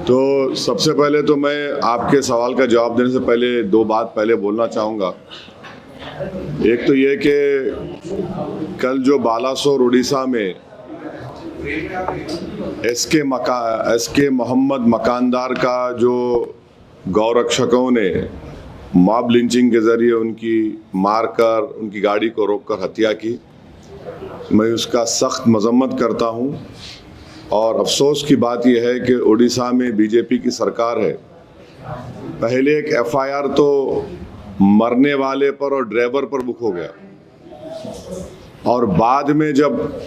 तो सबसे पहले तो मैं आपके सवाल का जवाब देने से पहले दो बात पहले बोलना चाहूँगा। एक तो ये कि कल जो बालासोर उड़ीसा में एसके मोहम्मद मकानदार का जो गौरक्षकों ने मॉब लिंचिंग के ज़रिए उनकी मारकर उनकी गाड़ी को रोककर हत्या की, मैं उसका सख्त मजम्मत करता हूँ। और अफसोस की बात यह है कि उड़ीसा में बीजेपी की सरकार है। पहले एक एफआईआर तो मरने वाले पर और ड्राइवर पर बुक हो गया, और बाद में जब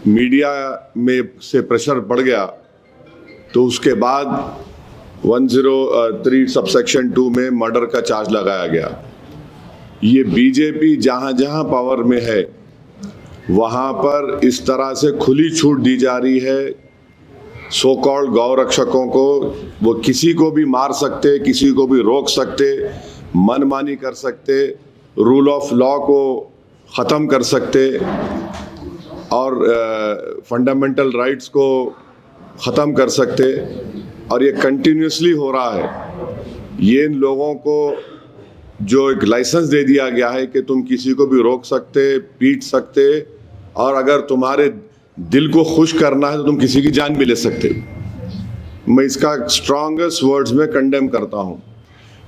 मीडिया में से प्रेशर बढ़ गया तो उसके बाद 103 सबसेक्शन 2 में मर्डर का चार्ज लगाया गया। ये बीजेपी जहाँ जहाँ पावर में है वहाँ पर इस तरह से खुली छूट दी जा रही है सो कॉल्ड गौरक्षकों को। वो किसी को भी मार सकते, किसी को भी रोक सकते, मनमानी कर सकते, रूल ऑफ लॉ को ख़त्म कर सकते और फंडामेंटल राइट्स को ख़त्म कर सकते। और ये कंटिन्यूसली हो रहा है। ये इन लोगों को जो एक लाइसेंस दे दिया गया है कि तुम किसी को भी रोक सकते, पीट सकते, और अगर तुम्हारे दिल को खुश करना है तो तुम किसी की जान भी ले सकते। मैं इसका स्ट्रॉन्गेस्ट वर्ड्स में कंडेम करता हूँ।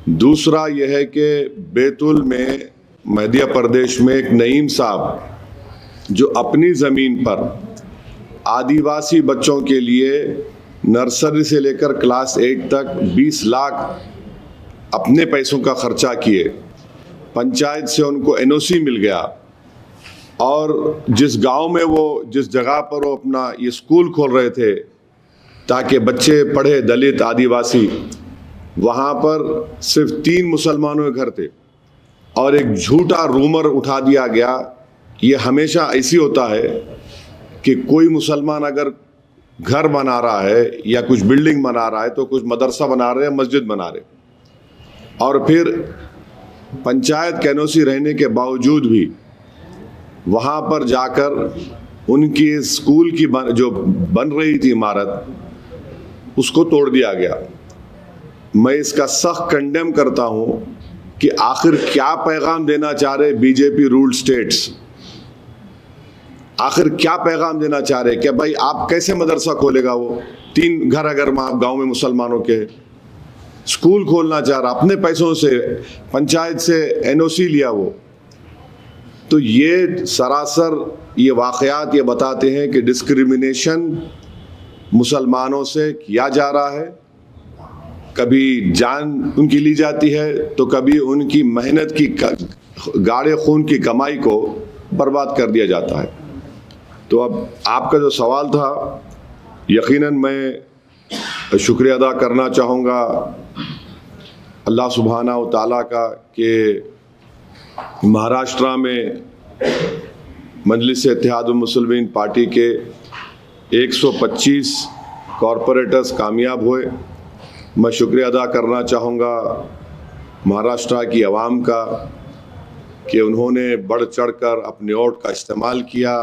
दूसरा यह है कि बैतूल में मध्य प्रदेश में एक नईम साहब जो अपनी ज़मीन पर आदिवासी बच्चों के लिए नर्सरी से लेकर क्लास 8 तक 20 लाख अपने पैसों का खर्चा किए, पंचायत से उनको एनओसी मिल गया, और जिस गांव में जिस जगह पर वो अपना ये स्कूल खोल रहे थे ताकि बच्चे पढ़े, दलित आदिवासी, वहाँ पर सिर्फ 3 मुसलमानों के घर थे और एक झूठा रूमर उठा दिया गया। ये हमेशा ऐसी होता है कि कोई मुसलमान अगर घर बना रहा है या कुछ बिल्डिंग बना रहा है तो कुछ मदरसा बना रहे हैं, मस्जिद बना रहे, और फिर पंचायत के एनओसी रहने के बावजूद भी वहाँ पर जाकर उनकी स्कूल की जो बन रही थी इमारत उसको तोड़ दिया गया। मैं इसका सख्त कंडेम करता हूँ कि आखिर क्या पैगाम देना चाह रहे बीजेपी रूल्ड स्टेट्स। आखिर क्या पैगाम देना चाह रहे कि भाई आप कैसे मदरसा खोलेगा? वो 3 घर अगर गांव में मुसलमानों के स्कूल खोलना चाह रहा, अपने पैसों से पंचायत से एनओसी लिया वो। तो ये सरासर ये वाक़यात ये बताते हैं कि डिस्क्रिमिनेशन मुसलमानों से किया जा रहा है। कभी जान उनकी ली जाती है तो कभी उनकी मेहनत की गाढ़े खून की कमाई को बर्बाद कर दिया जाता है। तो अब आपका जो सवाल था, यकीनन मैं शुक्रिया अदा करना चाहूँगा अल्लाह सुब्हाना व तआला का कि महाराष्ट्र में मजलिस-ए-इत्तेहादुल मुस्लिमीन पार्टी के 125 कॉरपोरेटर्स कामयाब हुए। मैं शुक्रिया अदा करना चाहूँगा महाराष्ट्र की आवाम का कि उन्होंने बढ़ चढ़कर अपने वोट का इस्तेमाल किया,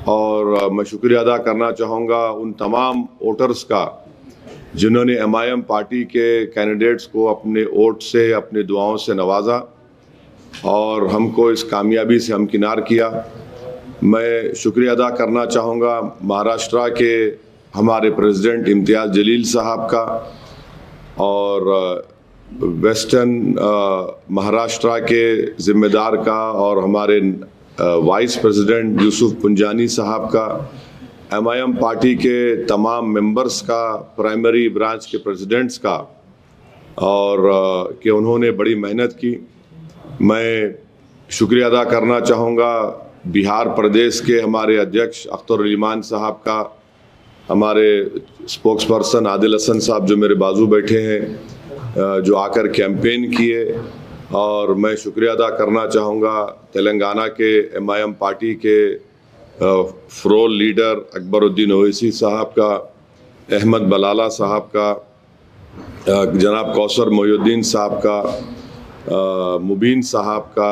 और मैं शुक्रिया अदा करना चाहूँगा उन तमाम वोटर्स का जिन्होंने एमआईएम पार्टी के कैंडिडेट्स को अपने वोट से, अपनी दुआओं से नवाजा और हमको इस कामयाबी से हमकिनार किया। मैं शुक्रिया अदा करना चाहूँगा महाराष्ट्र के हमारे प्रेसिडेंट इम्तियाज़ जलील साहब का, और वेस्टर्न महाराष्ट्र के ज़िम्मेदार का, और हमारे वाइस प्रेसिडेंट यूसुफ पुंजानी साहब का, एमआईएम पार्टी के तमाम मेंबर्स का, प्राइमरी ब्रांच के प्रेसिडेंट्स का, और कि उन्होंने बड़ी मेहनत की। मैं शुक्रिया अदा करना चाहूँगा बिहार प्रदेश के हमारे अध्यक्ष अख्तर ईमान साहब का, हमारे स्पोक्स पर्सन आदिल हसन साहब जो मेरे बाजू बैठे हैं, जो आकर कैंपेन किए। और मैं शुक्रिया अदा करना चाहूँगा तेलंगाना के एमआईएम पार्टी के फ्लोर लीडर अकबरुद्दीन ओवैसी साहब का, अहमद बलाला साहब का, जनाब कौसर मोहिउद्दीन साहब का, मुबीन साहब का,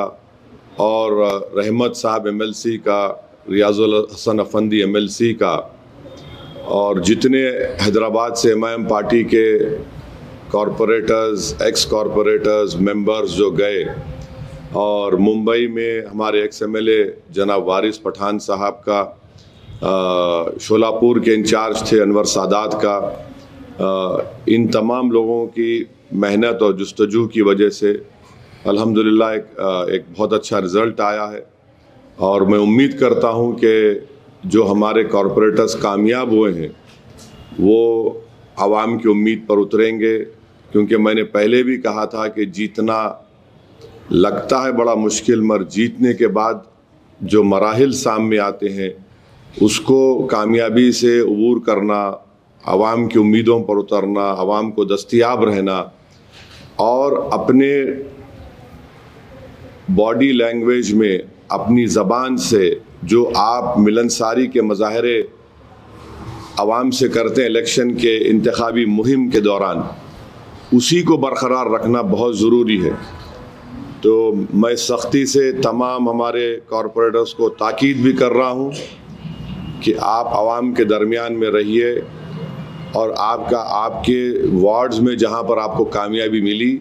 और रहमत साहब एमएलसी का, रियाजुल हसन अफंदी एमएलसी का, और जितने हैदराबाद से एमआईएम पार्टी के कॉरपोरेटर्स, एक्स कॉरपोरेटर्स, मेंबर्स जो गए, और मुंबई में हमारे एक्स एमएलए जनाब वारिस पठान साहब का, शोलापुर के इंचार्ज थे अनवर सादात का, इन तमाम लोगों की मेहनत और जुस्तजू की वजह से अल्हम्दुलिल्लाह एक बहुत अच्छा रिज़ल्ट आया है। और मैं उम्मीद करता हूं कि जो हमारे कॉरपोरेटर्स कामयाब हुए हैं वो आवाम की उम्मीद पर उतरेंगे, क्योंकि मैंने पहले भी कहा था कि जीतना लगता है बड़ा मुश्किल, मगर जीतने के बाद जो मराहिल सामने आते हैं उसको कामयाबी से अबूर करना, आवाम की उम्मीदों पर उतरना, आवाम को दस्तयाब रहना और अपने बॉडी लैंग्वेज में, अपनी ज़बान से जो आप मिलनसारी के मज़ाहरे आवाम से करते हैं इलेक्शन के इंतखाबी मुहिम के दौरान, उसी को बरकरार रखना बहुत ज़रूरी है। तो मैं सख्ती से तमाम हमारे कॉरपोरेटर्स को ताकीद भी कर रहा हूँ कि आप आवाम के दरमियान में रहिए और आपके वार्ड्स में जहाँ पर आपको कामयाबी मिली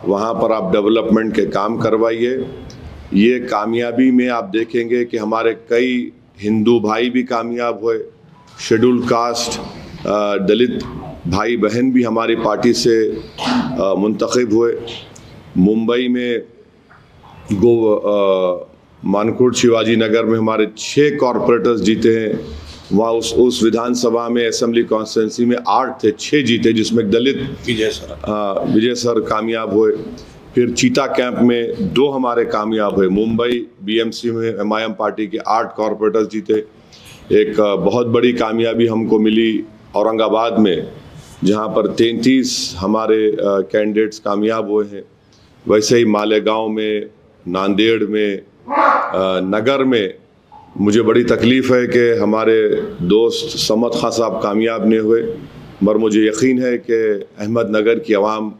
वहाँ पर आप डेवलपमेंट के काम करवाइए। ये कामयाबी में आप देखेंगे कि हमारे कई हिंदू भाई भी कामयाब हुए, शेड्यूल कास्ट दलित भाई बहन भी हमारी पार्टी से मुंतखब हुए। मुंबई में मानकोट शिवाजी नगर में हमारे 6 कॉरपोरेटर्स जीते हैं। वहाँ उस विधानसभा में असेंबली कॉन्स्टिट्यूंसी में 8 थे, 6 जीते, जिसमें दलित विजय सर कामयाब हुए। फिर चीता कैंप में 2 हमारे कामयाब हुए। मुंबई बीएमसी में एमआईएम पार्टी के 8 कॉरपोरेटर्स जीते। एक बहुत बड़ी कामयाबी हमको मिली औरंगाबाद में, जहाँ पर 33 हमारे कैंडिडेट्स कामयाब हुए हैं। वैसे ही मालेगांव में, नांदेड़ में, नगर में मुझे बड़ी तकलीफ़ है कि हमारे दोस्त समद खां साहब कामयाब नहीं हुए, मगर मुझे यकीन है कि अहमदनगर की आवाम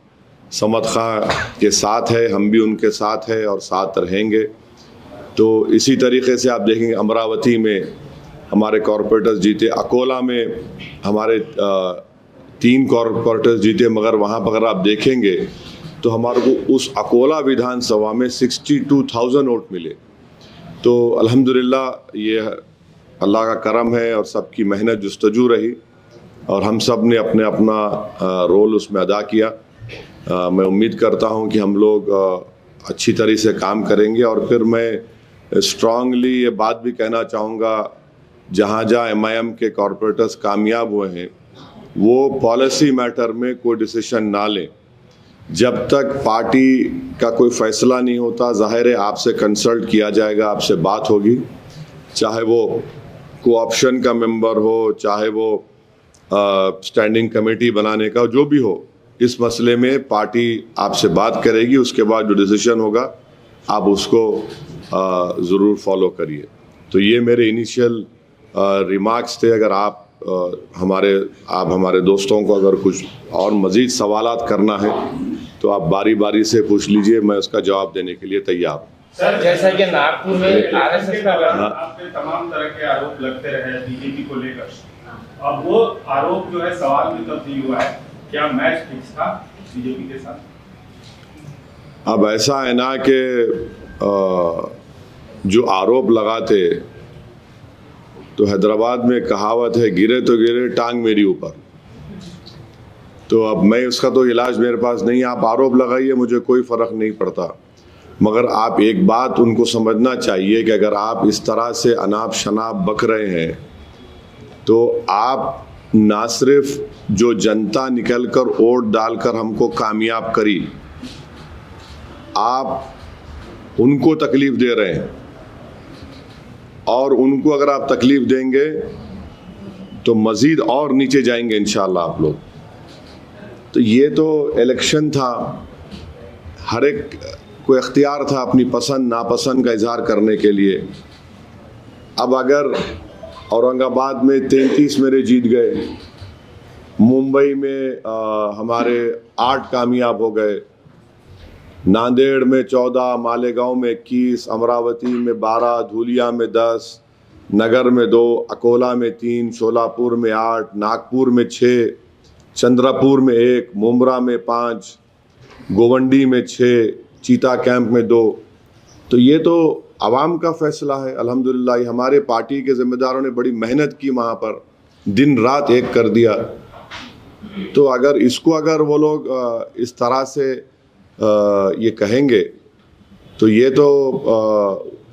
समद खां के साथ है, हम भी उनके साथ हैं और साथ रहेंगे। तो इसी तरीके से आप देखेंगे अमरावती में हमारे कॉरपोरेटर्स जीते, अकोला में हमारे 3 कॉरपोरेटर्स जीते, मगर वहाँ पर अगर आप देखेंगे तो हमारे को उस अकोला विधानसभा में 62,000 वोट मिले। तो अल्हम्दुलिल्लाह ये अल्लाह का करम है और सबकी मेहनत जुस्तजू रही और हम सब ने अपना रोल उसमें अदा किया। मैं उम्मीद करता हूँ कि हम लोग अच्छी तरह से काम करेंगे। और फिर मैं स्ट्रांगली ये बात भी कहना चाहूँगा, जहाँ जहाँ एमआईएम के कॉरपोरेटर्स कामयाब हुए हैं वो पॉलिसी मैटर में कोई डिसीजन ना लें जब तक पार्टी का कोई फैसला नहीं होता। ज़ाहिर है आपसे कंसल्ट किया जाएगा, आपसे बात होगी, चाहे वो कोऑप्शन का मेंबर हो, चाहे वो स्टैंडिंग कमेटी बनाने का जो भी हो, इस मसले में पार्टी आपसे बात करेगी। उसके बाद जो डिसीजन होगा आप उसको ज़रूर फॉलो करिए। तो ये मेरे इनिशियल रिमार्क्स थे। अगर आप हमारे दोस्तों को अगर कुछ और मज़ीद सवालात करना है तो आप बारी बारी से पूछ लीजिए, मैं उसका जवाब देने के लिए तैयार हूँ। सर, जैसा कि नागपुर में आरएसएस का आपके तमाम तरह के आरोप लगते रहे बीजेपी को लेकर, अब वो आरोप जो है सवाल में तब्दील हुआ है, क्या मैच फिक्स था बीजेपी के साथ? अब ऐसा है ना कि जो आरोप लगाते, तो हैदराबाद में कहावत है, गिरे तो गिरे टांग मेरी ऊपर। तो अब मैं उसका तो इलाज मेरे पास नहीं। आप आरोप लगाइए, मुझे कोई फ़र्क नहीं पड़ता, मगर आप एक बात उनको समझना चाहिए कि अगर आप इस तरह से अनाप शनाप बक रहे हैं तो आप ना सिर्फ जो जनता निकल कर वोट डालकर हमको कामयाब करी, आप उनको तकलीफ़ दे रहे हैं। और उनको अगर आप तकलीफ़ देंगे तो मज़ीद और नीचे जाएंगे इंशाअल्लाह आप लोग। तो ये तो इलेक्शन था, हर एक को इख्तियार था अपनी पसंद नापसंद का इजहार करने के लिए। अब अगर औरंगाबाद में 33 मेरे जीत गए, मुंबई में हमारे 8 कामयाब हो गए, नांदेड़ में 14, मालेगांव में 21, अमरावती में 12, धुलिया में 10, नगर में 2, अकोला में 3, शोलापुर में 8, नागपुर में 6, चंद्रपुर में 1, मुमरा में 5, गोवंडी में 6, चीता कैंप में 2। तो ये तो आवाम का फैसला है। अल्हम्दुलिल्लाह हमारे पार्टी के ज़िम्मेदारों ने बड़ी मेहनत की, वहाँ पर दिन रात एक कर दिया। तो अगर वो लोग इस तरह से ये कहेंगे तो ये तो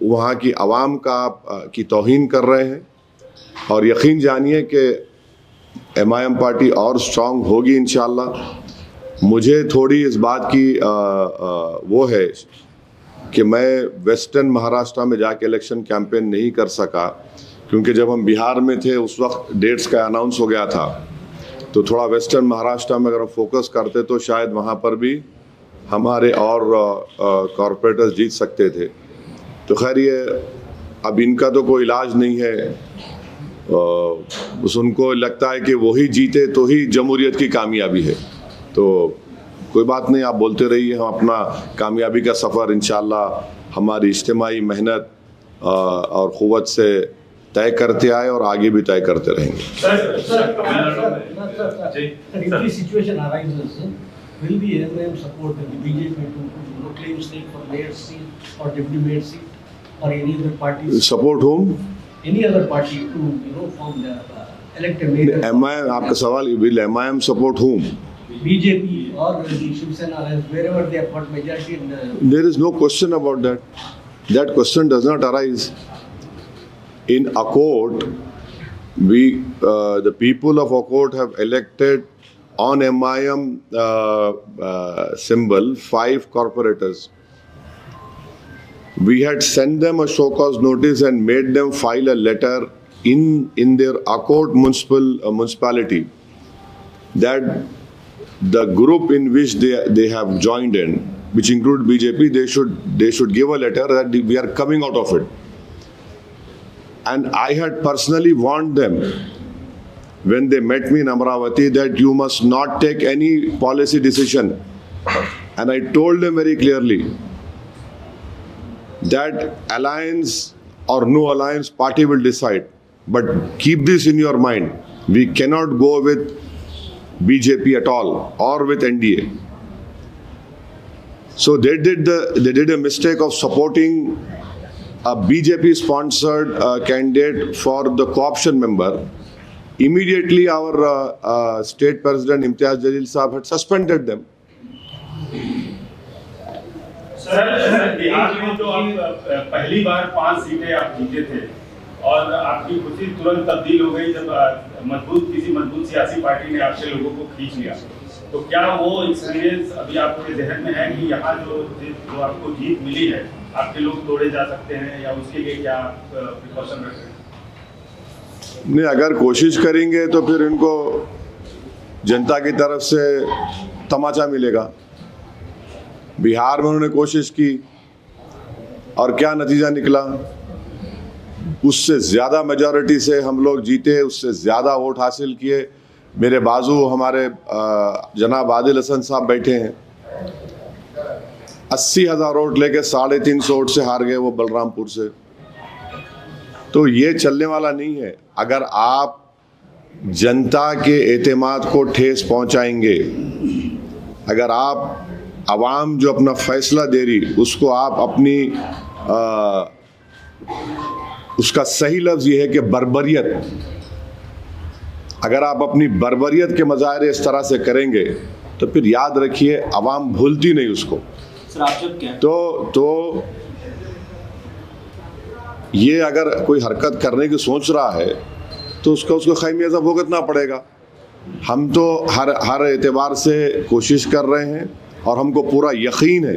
वहाँ की आवाम की तौहीन कर रहे हैं। और यकीन जानिए कि MIM पार्टी और स्ट्रांग होगी इंशाअल्लाह। मुझे थोड़ी इस बात की वो है कि मैं वेस्टर्न महाराष्ट्र में जाके इलेक्शन कैंपेन नहीं कर सका, क्योंकि जब हम बिहार में थे उस वक्त डेट्स का अनाउंस हो गया था। तो थोड़ा वेस्टर्न महाराष्ट्र में अगर हम फोकस करते तो शायद वहाँ पर भी हमारे और कॉरपोरेटर्स जीत सकते थे। तो खैर ये अब इनका तो कोई इलाज नहीं है। बस उनको लगता है कि वही जीते तो ही जमहूरियत की कामयाबी है। तो कोई बात नहीं, आप बोलते रहिए, हम अपना कामयाबी का सफ़र इंशाअल्लाह हमारी इज्तिमाई मेहनत और क़ुव्वत से तय करते आए और आगे भी तय करते रहेंगे। Will the MIM support the BJP to claim stake for mayor seat or deputy mayor seat or any other party? Support whom? Any other party to form the elect a mayor? MIM, आपका सवाल, will MIM support whom? BJP or the Shiv Sena alliance, wherever they have got majority in the... There is no question about that. That question does not arise. In Akot, the people of Akot have elected on MIM symbol 5 corporators. We had sent them a show cause notice and made them file a letter in their Akot municipality that the group in which they have joined in, which include BJP, they should give a letter that we are coming out of it. And I had personally warned them when they met me in Amravati that you must not take any policy decision. And I told them very clearly that alliance or no alliance, party will decide. But keep this in your mind. We cannot go with BJP at all or with NDA. So they did a mistake of supporting a BJP sponsored candidate for the co-option member. Immediately our state president Imtiaz Jalil Saab had suspended them. Sir, Bihar में जो आप पहली बार 5 सीटें आप जीते थे और आपकी खुशी तुरंत तब्दील हो गई जब किसी मजबूत सियासी पार्टी ने आपसे लोगों को खींच लिया। तो क्या वो एक्सपीरियंस अभी आपके जहन में है कि यहाँ जो आपको जीत मिली है आपके लोग तोड़े जा सकते हैं, या उसके लिए क्या प्रिकॉशन रखें? नहीं, अगर कोशिश करेंगे तो फिर इनको जनता की तरफ से तमाचा मिलेगा। बिहार में उन्होंने कोशिश की और क्या नतीजा निकला, उससे ज़्यादा मेजॉरिटी से हम लोग जीते, उससे ज़्यादा वोट हासिल किए। मेरे बाजू हमारे जनाब आदिल हसन साहब बैठे हैं, 80,000 वोट लेके 350 वोट से हार गए वो बलरामपुर से। तो ये चलने वाला नहीं है। अगर आप जनता के एतमाद को ठेस पहुंचाएंगे, अगर आप आवाम जो अपना फैसला दे रही उसको आप अपनी उसका सही लफ्ज़ ये है कि बर्बरियत, अगर आप अपनी बर्बरियत के मज़ाहिर इस तरह से करेंगे तो फिर याद रखिए आवाम भूलती नहीं उसको। सर आप जब क्या तो ये अगर कोई हरकत करने की सोच रहा है तो उसको खैमियाजा भुगतना पड़ेगा। हम तो हर एतबार से कोशिश कर रहे हैं और हमको पूरा यकीन है,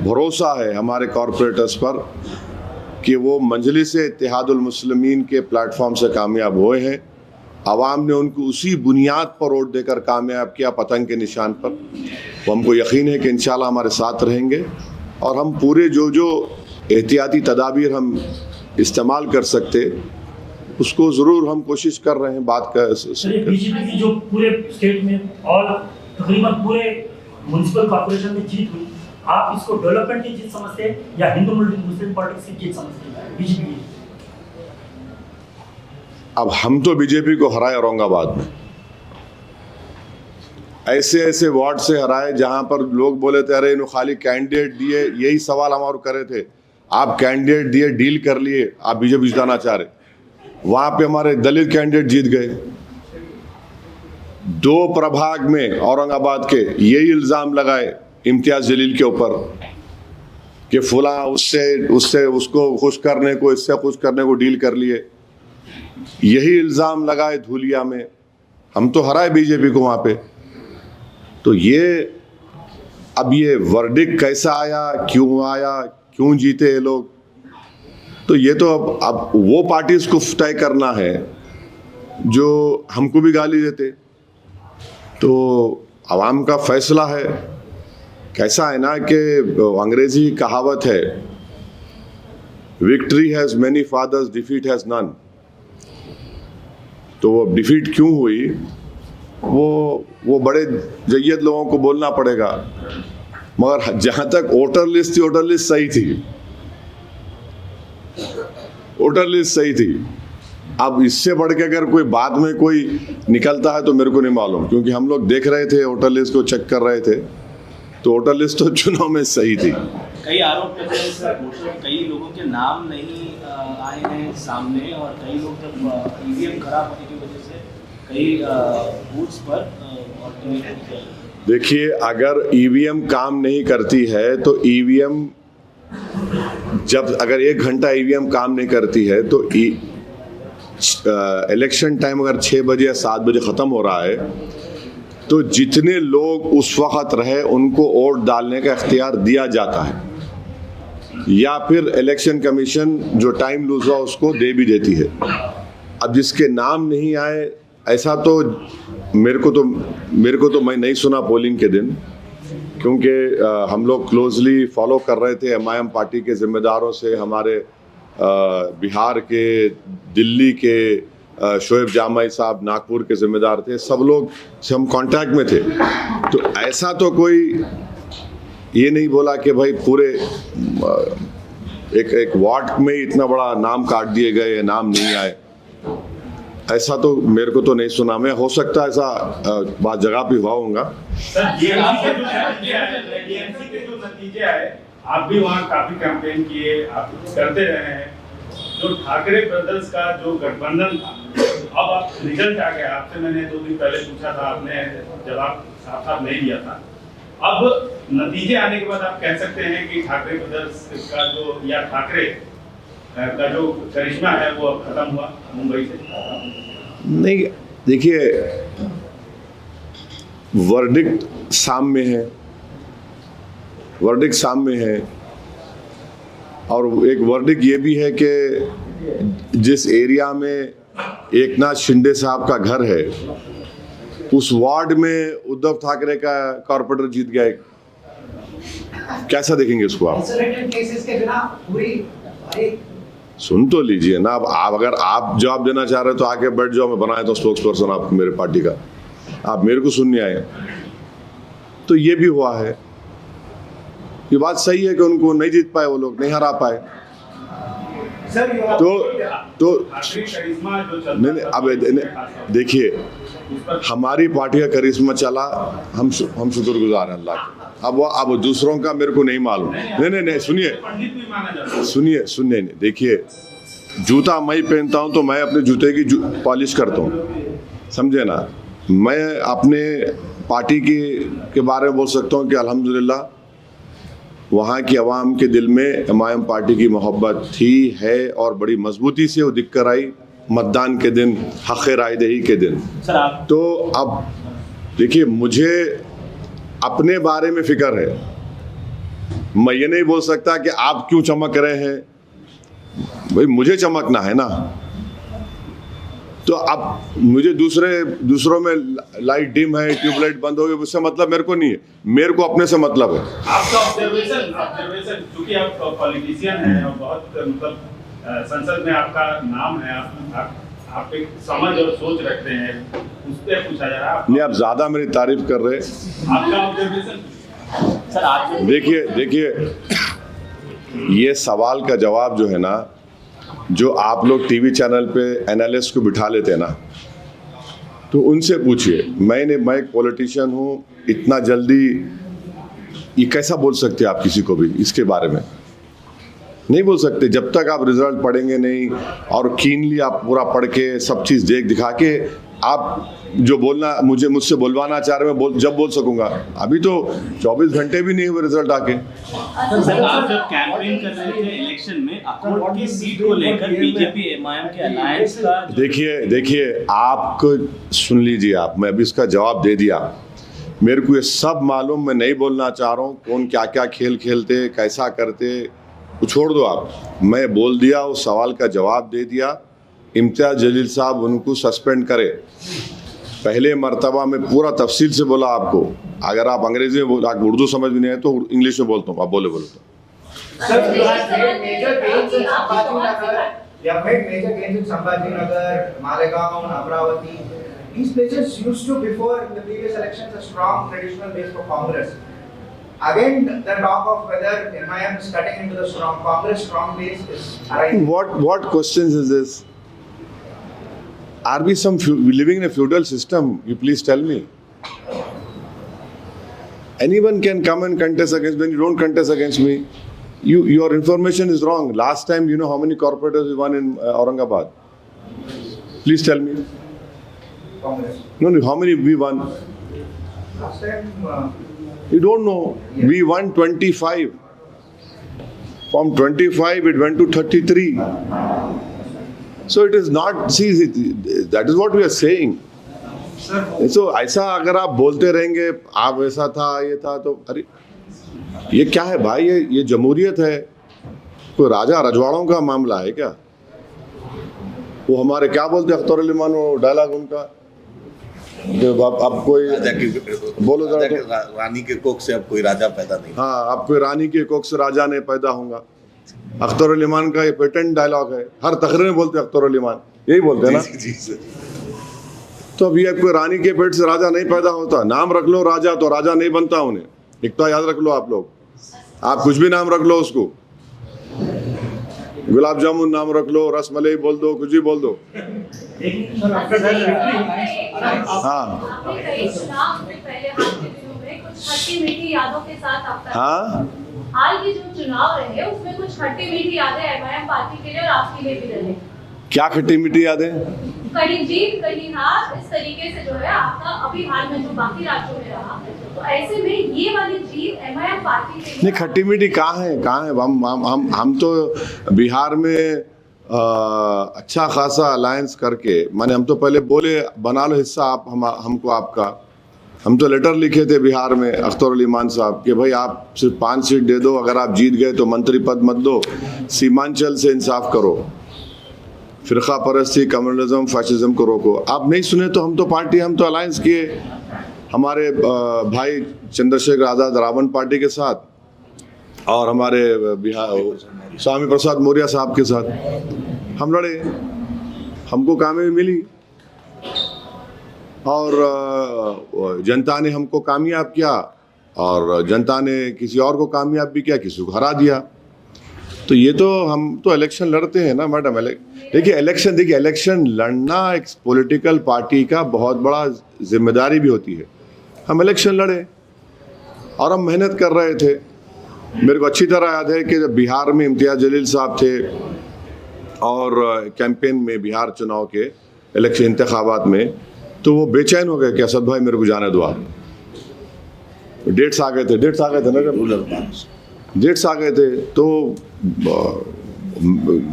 भरोसा है हमारे कॉरपोरेटर्स पर कि वो मजलिस इत्तेहादुल मुस्लिमीन के प्लेटफॉर्म से कामयाब हुए हैं। आवाम ने उनको उसी बुनियाद पर वोट देकर कामयाब किया, पतंग के निशान पर। वो हमको यकीन है कि इंशाल्लाह हमारे साथ रहेंगे और हम पूरे जो एहतियाती तदाबीर हम इस्तेमाल कर सकते उसको ज़रूर हम कोशिश कर रहे हैं। बात कर बीजेपी की जो पूरे स्टेट में और तकरीबन पूरे म्युनिसिपल कॉर्पोरेशन में जीत हुई, आप इसको डेवलपमेंट की जीत समझते हैं या हिंदू मुस्लिम पॉलिटिक्स की जीत समझते हैं बीजेपी की? अब हम तो बीजेपी को हराए औरंगाबाद में, ऐसे ऐसे वार्ड से हराए जहां पर लोग बोले थे अरे इन्होंने खाली कैंडिडेट दिए, यही सवाल हम और करे थे, आप कैंडिडेट दिए, डील कर लिए, आप बीजेपी जिताना चाह रहे, वहां पे हमारे दलित कैंडिडेट जीत गए। 2 प्रभाग में औरंगाबाद के यही इल्जाम लगाए इम्तियाज जलील के ऊपर कि फुला उससे उसको खुश करने को, इससे खुश करने को डील कर लिए, यही इल्जाम लगाए धूलिया में, हम तो हराए बीजेपी को वहां पे। तो ये अब ये वर्डिक्ट कैसा आया, क्यों जीते ये लोग, तो ये तो अब वो पार्टीज को तय करना है जो हमको भी गाली देते, तो आवाम का फैसला है। कैसा है ना कि अंग्रेजी कहावत है, victory has many fathers, defeat has none. तो वो डिफीट क्यों हुई, वो बड़े जय्यद लोगों को बोलना पड़ेगा, मगर जहां तक वोटर लिस्ट थी, वोटर लिस्ट सही थी, वोटर लिस्ट सही थी। अब इससे बढ़ के अगर कोई बाद में कोई निकलता है तो मेरे को नहीं मालूम, क्योंकि हम लोग देख रहे थे, वोटर लिस्ट को चेक कर रहे थे, तो वोटर लिस्ट तो चुनाव में सही थी। कई आरोप करते हैं सर, कई लोगों के नाम नहीं आए हैं सामने, और कई लोग जब ईवीएम खराब होने की वजह से कई बूथ्स पर देखिए, अगर ईवीएम काम नहीं करती है तो ईवीएम जब अगर 1 घंटा ईवीएम काम नहीं करती है तो इलेक्शन टाइम अगर 6 बजे या 7 बजे ख़त्म हो रहा है तो जितने लोग उस वक़्त रहे उनको वोट डालने का इख्तियार दिया जाता है, या फिर इलेक्शन कमीशन जो टाइम लूज हुआ उसको दे भी देती है। अब जिसके नाम नहीं आए, ऐसा तो मेरे को तो मैं नहीं सुना पोलिंग के दिन, क्योंकि हम लोग क्लोजली फॉलो कर रहे थे एमआईएम पार्टी के जिम्मेदारों से, हमारे बिहार के, दिल्ली के शोएब जामाई साहब नागपुर के जिम्मेदार थे, सब लोग से हम कांटेक्ट में थे। तो ऐसा तो कोई ये नहीं बोला कि भाई पूरे एक वार्ड में इतना बड़ा नाम काट दिए गए, नाम नहीं आए, ऐसा तो मेरे को तो नहीं सुना। मैं हो सकता है ऐसा बात जगह पे हुआ होगा। नतीजे आए, आप भी वहाँ काफी कैंपेन किए, आप करते रहे हैं, जो ठाकरे ब्रदर्स का जो गठबंधन था, अब आप रिजल्ट आ गया, आपसे मैंने 2 दिन पहले पूछा था, आपने जवाब साफ साफ नहीं दिया था। अब नतीजे आने के बाद आप कह सकते हैं कि ठाकरे ब्रदर्स का जो, या ठाकरे का जो करिश्मा है वो अब खत्म हुआ मुंबई से? नहीं, देखिए, वर्डिक्ट सामने है, वर्डिक्ट सामने है, और एक वर्डिक्ट ये भी है कि जिस एरिया में एकनाथ शिंदे साहब का घर है, उस वार्ड में उद्धव ठाकरे का कॉर्पोरेटर जीत गया। कैसा देखेंगे इसको आप? सुन तो लीजिए ना। अब आप अगर आप जवाब देना चाह रहे हो तो आके बैठ जाओ, मैं बनाया था स्पोक्स पर्सन आपको मेरे पार्टी का, आप मेरे को सुनने आए। तो ये भी हुआ है, ये बात सही है कि उनको नहीं जीत पाए, वो लोग नहीं हरा पाए। तो नहीं, अब देखिए, हमारी पार्टी का करिश्मा चला, हम शुक्रगुजार हैं अल्लाह के। अब दूसरों का मेरे को नहीं मालूम। नहीं, सुनिए, देखिए, जूता मैं ही पहनता हूं तो मैं अपने जूते की पॉलिश करता हूं, समझे ना। मैं अपने पार्टी के बारे में बोल सकता हूं कि अल्हम्दुलिल्लाह वहाँ की आवाम के दिल में एमआईएम पार्टी की मोहब्बत थी, है, और बड़ी मजबूती से वो दिख कर आई मतदान के दिन, हक़ रायदही के दिन। तो अब देखिए, मुझे अपने बारे में फिक्र है, मैं ये नहीं बोल सकता कि आप क्यों चमक रहे हैं, भाई मुझे चमकना है ना। तो अब मुझे दूसरों में लाइट डिम है, ट्यूबलाइट बंद हो गई, उससे मतलब मेरे को नहीं है, मेरे को अपने से मतलब है। आपका ऑब्जर्वेशन क्योंकि आप पॉलिटिशियन हैं और बहुत मतलब संसद में आपका नाम है, आप एक समझ और सोच रखते हैं, उस पर पूछा जा रहा है। नहीं, आप ज्यादा मेरी तारीफ कर रहे हैं। आपका ऑब्जर्वेशन सर, देखिए, ये सवाल का जवाब जो है ना, जो आप लोग टीवी चैनल पे एनालिस्ट को बिठा लेते हैं ना, तो उनसे पूछिए। मैं एक पॉलिटिशियन हूँ, इतना जल्दी ये कैसा बोल सकते हैं आप किसी को भी इसके बारे में? नहीं बोल सकते जब तक आप रिजल्ट पढ़ेंगे नहीं और कीनली आप पूरा पढ़ के सब चीज़ दिखा के आप जो बोलना मुझसे बोलवाना चाह रहे हैं जब बोल सकूंगा। अभी तो 24 घंटे भी नहीं हुए रिजल्ट आके। सर, आप जब कैंपेन कर रहे थे इलेक्शन में अखरोट की सीट को लेकर बीजेपी एमआईएम के अलायंस का देखिए आपको सुन लीजिए आप, मैं अभी इसका जवाब दे दिया। मेरे को ये सब मालूम, मैं नहीं बोलना चाह रहा हूँ कौन क्या क्या खेल खेलते कैसा करते, वो छोड़ दो आप। मैं बोल दिया, उस सवाल का जवाब दे दिया। इम्तियाज जलील साहब उनको सस्पेंड करे। पहले मर्तबा में पूरा तफसील से बोला आपको। अगर आप अंग्रेजी में आप उर्दू समझ में नहीं आए तो इंग्लिश में बोलता हूँ, आप बोले बोलते हो। Sir, you had made major gains in Sambhajinagar. You have made major gains in Sambhajinagar, Malegaon, Amravati. These places used to, before in the previous elections, a strong traditional base for Congress. Again, the talk of whether MIM is cutting into the strong Congress strong base is arising. What questions is this? Are we living in a feudal system? You please tell me. Anyone can come and contest against me. When you don't contest against me, your information is wrong. Last time, you know how many corporators we won in Aurangabad? Please tell me. Congress. No, how many we won? Last time. You don't know. We won 25. From 25, it went to 33. So it is not. See, that is what we are saying. So ऐसा अगर आप बोलते रहेंगे, आप ऐसा था, ये था, तो अरे ये क्या है भाई? ये जमहूरियत है। कोई राजा रजवाड़ों का मामला है क्या? वो हमारे क्या बोलते हैं अख्तर अली मान, वो डायलॉग उनका, अब कोई बोलो रानी के कोख से अब कोई राजा पैदा नहीं। हाँ, अब कोई रानी के कोख से राजा नहीं पैदा होगा। अख्तर अली मान का ये पेटेंट डायलॉग है, हर तकरीर में बोलते हैं अख्तर अली मान, यही बोलते हैं ना। जी। तो अभी अब कोई रानी के पेट से राजा नहीं पैदा होता। नाम रख लो राजा, तो राजा नहीं बनता उन्हें। एक तो याद रख लो आप लोग, आप कुछ भी नाम रख लो उसको, गुलाब जामुन नाम रख लो, रसमलाई बोल दो, कुछ भी बोल दो। हाँ, हाल के जो चुनाव रहे उसमें कुछ खट्टी मीठी यादें एमआईएम पार्टी के लिए और आपके लिए भी रहे। क्या खट्टी मीठी यादें? कहीं जीत कहीं हार, इस तरीके से जो है आपका अभी हाल में जो बाकी राज्यों में रहा, तो ऐसे में ये वाली जीत एमआईएम पार्टी के लिए नहीं, खट्टी मीठी कहाँ है? हम तो बिहार में अच्छा खासा अलायंस करके, माने हम तो पहले बोले बना लो हिस्सा आप हमको आपका। हम तो लेटर लिखे थे बिहार में अख्तर अली मान साहब कि भाई आप सिर्फ 5 सीट दे दो, अगर आप जीत गए तो मंत्री पद मत दो, सीमांचल से इंसाफ करो, फिरका परस्ती, कम्युनलिज्म, फैशिज्म को रोको। आप नहीं सुने तो हम तो अलायंस किए हमारे भाई चंद्रशेखर आज़ाद रावण पार्टी के साथ और हमारे बिहार स्वामी प्रसाद मौर्य साहब के साथ हम लड़े, हमको कामयाबी मिली और जनता ने हमको कामयाब किया और जनता ने किसी और को कामयाब भी किया, किसी को हरा दिया। तो ये तो हम तो इलेक्शन लड़ते हैं ना मैडम। देखिए इलेक्शन लड़ना एक पॉलिटिकल पार्टी का बहुत बड़ा जिम्मेदारी भी होती है। हम इलेक्शन लड़े और हम मेहनत कर रहे थे। मेरे को अच्छी तरह याद है कि जब बिहार में इम्तियाज जलील साहब थे और कैंपेन में बिहार चुनाव के इलेक्शन इंतखाबात में, तो वो बेचैन हो गए कि असद भाई मेरे को जाने दो आप। डेट्स आ गए थे ना, जब डेट्स आ गए थे तो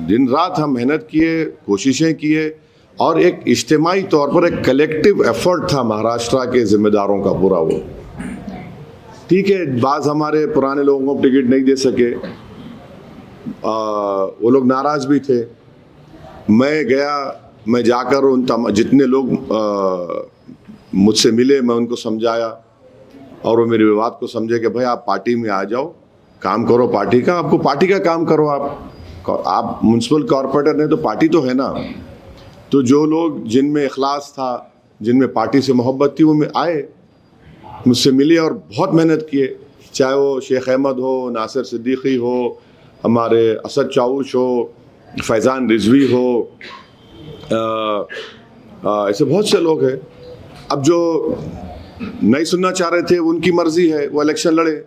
दिन रात हम मेहनत किए, कोशिशें किए और एक इज्तिमाई तौर पर एक कलेक्टिव एफर्ट था महाराष्ट्र के जिम्मेदारों का पूरा। वो ठीक है, बाज़ हमारे पुराने लोगों को टिकट नहीं दे सके, वो लोग नाराज भी थे। मैं जाकर उन जितने लोग मुझसे मिले, मैं उनको समझाया और वो मेरे विवाद को समझे कि भाई आप पार्टी में आ जाओ, काम करो पार्टी का, आपको पार्टी का काम करो। आप म्युनिसिपल कॉर्पोरेटर ने तो पार्टी तो है ना। तो जो लोग जिनमें इखलास था, जिनमें पार्टी से मोहब्बत थी, वो आए, मुझसे मिले और बहुत मेहनत किए। चाहे वो शेख अहमद हो, नासिर सिद्दीकी हो, हमारे असद चाऊश हो, फैज़ान रिजवी हो, ऐसे बहुत से लोग हैं। अब जो नहीं सुनना चाह रहे थे उनकी मर्जी है, वो इलेक्शन लड़े,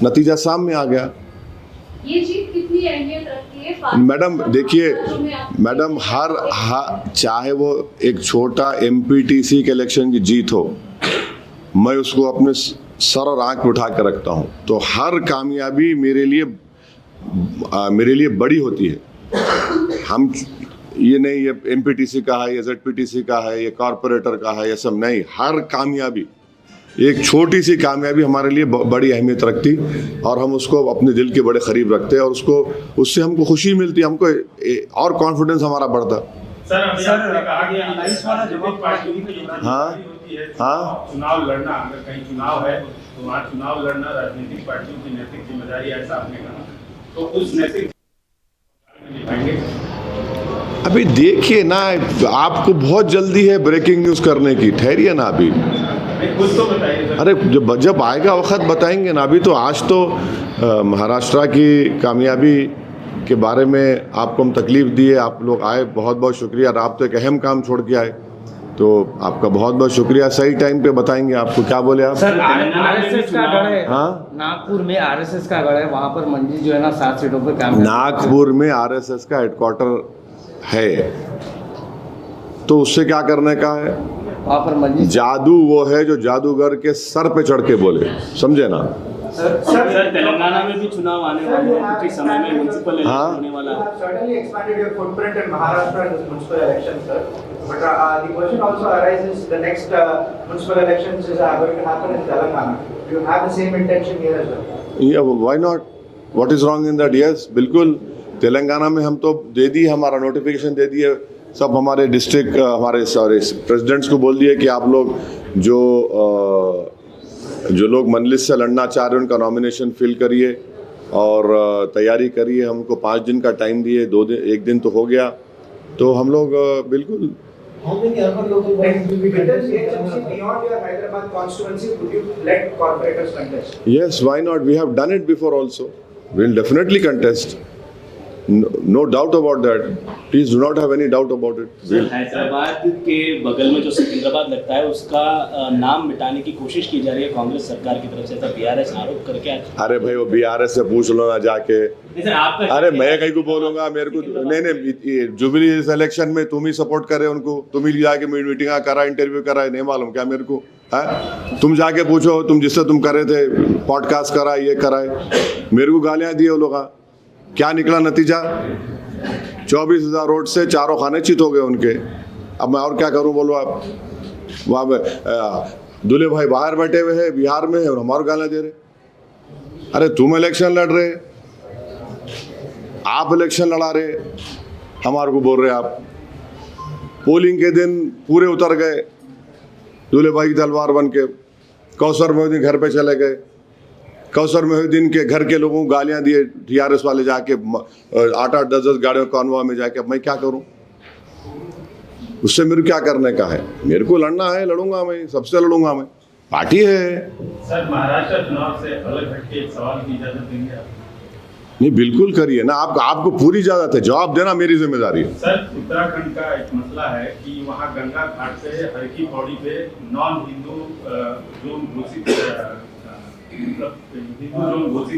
नतीजा सामने आ गया। ये जीत कितनी अहमियत रखती है? मैडम देखिए, मैडम चाहे वो एक छोटा MPTC के इलेक्शन की जीत हो, मैं उसको अपने सर और आंख पे उठा कर रखता हूँ। तो हर कामयाबी मेरे लिए बड़ी होती है। हम ये नहीं ये MPTC का है, ये ZPTC का है, ये कॉरपोरेटर का है, ये सब नहीं। हर कामयाबी, एक छोटी सी कामयाबी हमारे लिए बड़ी अहमियत रखती, और हम उसको अपने दिल के बड़े करीब रखते हैं, और उससे हमको खुशी मिलती, हमको और कॉन्फिडेंस हमारा बढ़ता। हाँ, चुनाव लड़ना, अगर कहीं चुनाव है तो वहाँ चुनाव लड़ना राजनीतिक पार्टियों की नैतिक जिम्मेदारी है, ऐसा आपने कहा, तो उस नैतिक अभी देखिए ना, आपको बहुत जल्दी है ब्रेकिंग न्यूज़ करने की, ठहरिए ना अभी। कुछ तो बताइए। अरे जब आएगा वक्त बताएंगे ना। अभी तो आज तो महाराष्ट्र की कामयाबी के बारे में आपको हम तकलीफ दिए, आप लोग आए, बहुत बहुत शुक्रिया। और आप तो एक अहम काम छोड़ के आए, तो आपका बहुत बहुत शुक्रिया। सही टाइम पे बताएंगे आपको। क्या बोले आप? सर, RSS का गढ़ है। हाँ, नागपुर में RSS का गढ़ है, वहाँ पर मंजी जो है ना 7 सीटों पे काम। नागपुर में RSS का हेडक्वार्टर है, तो उससे क्या करने का है? वहाँ पर मंजी जादू वो है जो जादूगर के सर पे चढ़ के बोले, समझे ना? सर तेलंगाना में भी चुनाव आने वाले हैं, कुछ समय में म्युनिसिपल इलेक्शन होने वाला है। Certainly expanded your footprint in Maharashtra in this municipal election, sir. But the question also arises: the next municipal elections is going to happen in Telangana. Do you have the same intention here as well? Yeah, why not? What is wrong in that? Yes, बिल्कुल। तेलंगाना में हम तो दे दिए, हमारा notification दे दिए, सब हमारे district हमारे प्रेसिडेंट्स को बोल दिए कि आप लोग जो लोग मंडलिस से लड़ना चाह रहे हैं उनका नॉमिनेशन फिल करिए और तैयारी करिए। हमको 5 दिन का टाइम दिए, 2 दिन, 1 दिन तो हो गया, तो हम लोग बिल्कुल। How many urban local bodies will be contested beyond your Hyderabad constituency? Would you let corporators contest? Yes, why not? We have done it before also. We'll definitely contest. No doubt about that. Please do not have any doubt about it. Hyderabad के बगल में जो सिकंदराबाद लगता है, उसका नाम मिटाने की कोशिश की जा रही है कांग्रेस सरकार की तरफ से, ऐसा BRS आरोप करके। अरे भाई, वो BRS से पूछ लो ना जाके। अरे मैं कहीं को बोलूंगा? मेरे को नहीं, जुबली इस इलेक्शन में तुम ही सपोर्ट करे उनको, तुम ही जाके मीटिंग करा, इंटरव्यू करा, नहीं मालूम क्या मेरे को? है, तुम जाके पूछो, तुम जिससे तुम करे थे पॉडकास्ट करा, ये कराए, मेरे को गालियां दी वो लोग। क्या निकला नतीजा? 24,000 वोट से चारों खाने चित हो गए उनके। अब मैं और क्या करूं, बोलो आप? वहाँ दूल्हे भाई बाहर बैठे हुए हैं बिहार में, और हमारे गालियां दे रहे। अरे तुम इलेक्शन लड़ रहे, आप इलेक्शन लड़ा रहे, हमारे को बोल रहे आप। पोलिंग के दिन पूरे उतर गए दूल्हे भाई की तलवार बन के, कौसर मोहद्दीन घर पे चले गए। कौसर मोहद्दीन के घर के लोगों को गालियां दिए TRS वाले, जाके 8-8, 10-10 गाड़ियों कॉन्वॉय में जाके। अब मैं क्या करूं? उससे मेरे क्या करने का है? मेरे को लड़ना है, लड़ूंगा, मैं सबसे लड़ूंगा, मैं पार्टी है। सर, महाराष्ट्र चुनाव से अलग हटके एक सवाल की इजाजत देंगे आप? नहीं, बिल्कुल करिए ना, आपको पूरी इजाजत है, जवाब देना मेरी जिम्मेदारी है। सर, उत्तराखंड का एक मसला है कि वहाँ गंगा घाट से हर की पौड़ी पे नॉन हिंदू जोन घोषित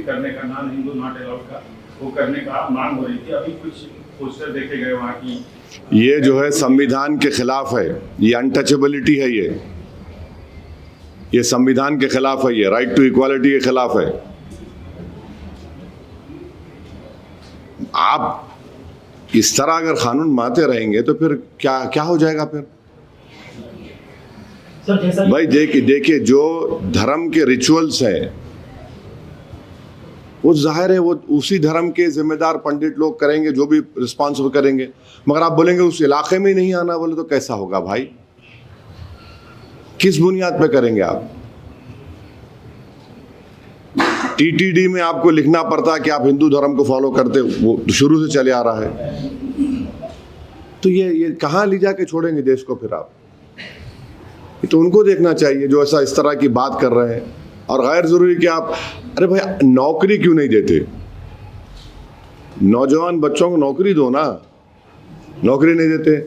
करने का, नॉन हिंदू नॉट अलाउड का, वो करने का मांग हो रही थी। अभी कुछ पोस्टर देखे गए वहाँ की। ये जो है संविधान के खिलाफ है, ये अनटचेबिलिटी है, ये संविधान के खिलाफ है, ये राइट टू इक्वालिटी के खिलाफ है। आप इस तरह अगर कानून मानते रहेंगे तो फिर क्या क्या हो जाएगा फिर? भाई देखिए, जो धर्म के रिचुअल्स हैं वो जाहिर है वो उसी धर्म के जिम्मेदार पंडित लोग करेंगे, जो भी रिस्पॉन्सिबल करेंगे। मगर आप बोलेंगे उस इलाके में नहीं आना, बोले तो कैसा होगा भाई? किस बुनियाद पे करेंगे आप? TTD में आपको लिखना पड़ता है कि आप हिंदू धर्म को फॉलो करते, वो शुरू से चले आ रहा है। तो ये कहाँ ले जाके छोड़ेंगे देश को फिर आप? ये तो उनको देखना चाहिए जो ऐसा इस तरह की बात कर रहे हैं। और गैर जरूरी कि आप, अरे भाई नौकरी क्यों नहीं देते? नौजवान बच्चों को नौकरी दो ना, नौकरी नहीं देते।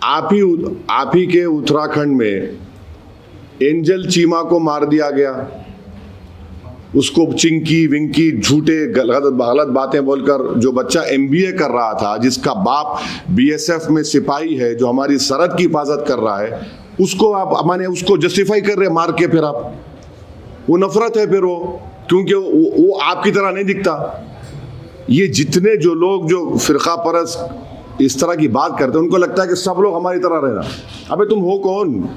आप ही के उत्तराखंड में एंजल चीमा को मार दिया गया, उसको चिंकी विंकी झूठे गलत बातें बोलकर, जो बच्चा MBA कर रहा था, जिसका बाप BSF में सिपाही है, जो हमारी सरहद की हिफाजत कर रहा है, उसको आप माने उसको जस्टिफाई कर रहे मार के। फिर आप वो नफरत है फिर वो, क्योंकि वो आपकी तरह नहीं दिखता। ये जितने जो लोग जो फिरका परस्त इस तरह की बात करते हैं, उनको लगता है कि सब लोग हमारी तरह रहना। अबे तुम हो कौन?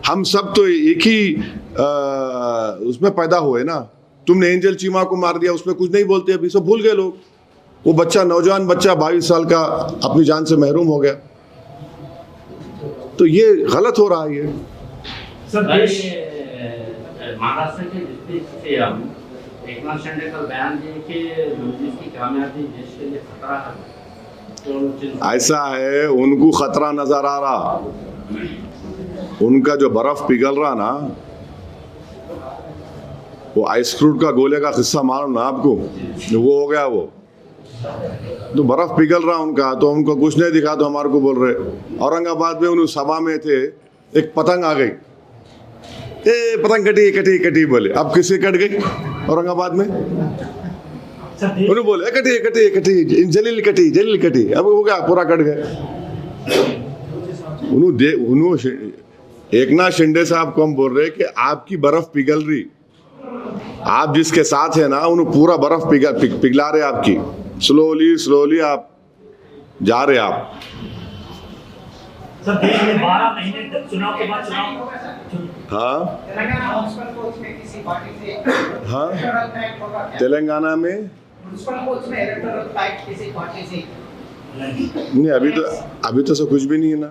हम सब तो एक ही उसमें पैदा हुए ना। तुमने एंजल चीमा को मार दिया, उसमें कुछ नहीं बोलते, अभी सब भूल गए लोग। वो बच्चा, नौजवान बच्चा 22 साल का अपनी जान से महरूम हो गया। तो ये गलत हो रहा है। ये महाराष्ट्र के डिप्टी सीएम एकनाथ शिंदे का बयान दिए कि मोदी की कामयाबी देश के लिए खतरा है। तो ऐसा है, उनको खतरा नजर आ रहा। उनका जो बर्फ पिघल रहा ना, वो आइस फ्रूट का गोले का किस्सा मालूम ना आपको, वो हो गया वो। तो बर्फ पिघल रहा उनका, तो उनको कुछ नहीं दिखा तो हमारे को बोल रहे। औरंगाबाद में उन सभा में थे, एक पतंग आ गई, पतंग कटी कटी कटी बोले। अब किससे कट गई औरंगाबाद में? उन्होंने बोले कटी कटी कटी, जलील कटी। अब हो गया, पूरा कट गए। उन्होंने एकनाथ शिंदे साहब को हम बोल रहे कि आपकी बर्फ पिघल रही, आप जिसके साथ है ना, उन्होंने पूरा बर्फ पिघला रहे आपकी। स्लोली आप जा रहे आप। सर देश में 12 महीने तक चुनाव के बाद चुनाव। हाँ तेलंगाना में नहीं, अभी तो सब कुछ भी नहीं है ना,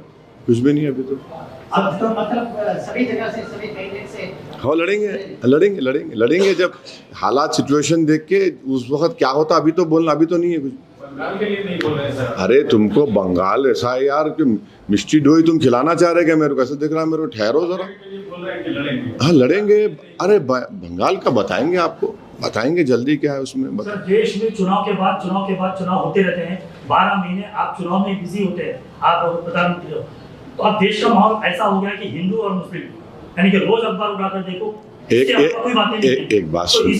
कुछ भी नहीं है अभी तो। मतलब सभी जगह से, सभी कैंडिडेट से हाँ लड़ेंगे जब हालात सिचुएशन देख के उस वक्त क्या होता। अभी तो बोलना, अभी तो नहीं है कुछ। बंगाल के लिए नहीं बोल रहे सर। अरे तुमको बंगाल ऐसा है यार कि मिष्टी डोई तुम खिलाना चाह रहे क्या मेरे को? कैसे दिख रहा है मेरे को? ठहरो जरा। हाँ लड़ेंगे। अरे बंगाल का बताएंगे आपको, बताएंगे जल्दी क्या है उसमें। सर देश में चुनाव के बाद चुनाव होते रहते हैं। 12 महीने आप चुनाव में बिजी होते हैं, आप प्रधानमंत्री हो। तो अब देश का माहौल ऐसा हो गया कि हिंदू और मुस्लिम, यानी कि रोज अखबार उठाकर देखो, एक बात सुनिए,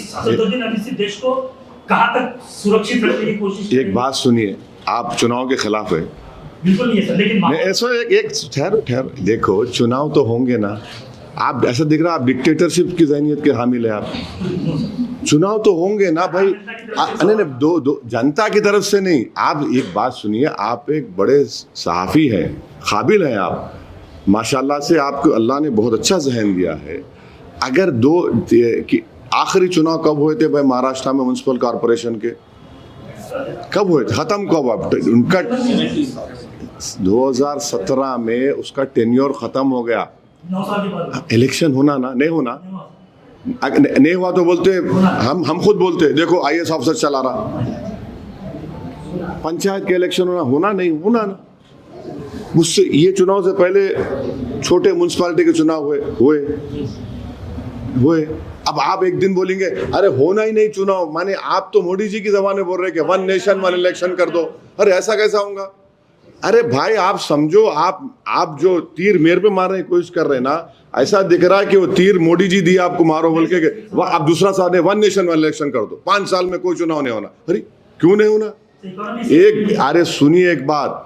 देश को कहां तक सुरक्षित रखने की कोशिश। एक बात सुनिए, आप चुनाव के खिलाफ है? बिल्कुल नहीं है सर, लेकिन ऐसा एक ठहरो देखो, चुनाव तो होंगे ना। आप ऐसा दिख रहा है आप डिक्टेटरशिप की ज़हनियत के हामिल है आप। चुनाव तो होंगे ना भाई। नहीं दो जनता की तरफ से नहीं। आप एक बात सुनिए, आप एक बड़े सहाफ़ी हैं, काबिल हैं आप, माशाल्लाह से आपको अल्लाह ने बहुत अच्छा जहन दिया है। अगर आखिरी चुनाव कब हुए थे भाई महाराष्ट्र में म्युनिसिपल कॉरपोरेशन के? कब हुए थे? खत्म कब? अब उनका 2017 में उसका टेन्योर खत्म हो गया। 9 साल के बाद इलेक्शन होना ना, नहीं होना, नहीं हुआ तो बोलते हम खुद बोलते देखो IAS ऑफिसर चला रहा। पंचायत के इलेक्शन होना नहीं होना ना। मुझसे ये चुनाव से पहले छोटे म्युनिसिपैलिटी के चुनाव हुए। अब आप एक दिन बोलेंगे अरे होना ही नहीं चुनाव, माने आप तो मोदी जी की जबान बोल रहे कि 1 नेशन 1 इलेक्शन कर दो। अरे ऐसा कैसा होगा? अरे भाई आप समझो, आप जो तीर मेरे पे मारने की कोशिश कर रहे हैं ना, ऐसा दिख रहा है कि वो तीर मोदी जी दिया आपको मारो बोल के आप दूसरा साल 1 नेशन 1 इलेक्शन कर दो, 5 साल में कोई चुनाव नहीं होना। अरे क्यों नहीं होना? अरे सुनिए एक बात,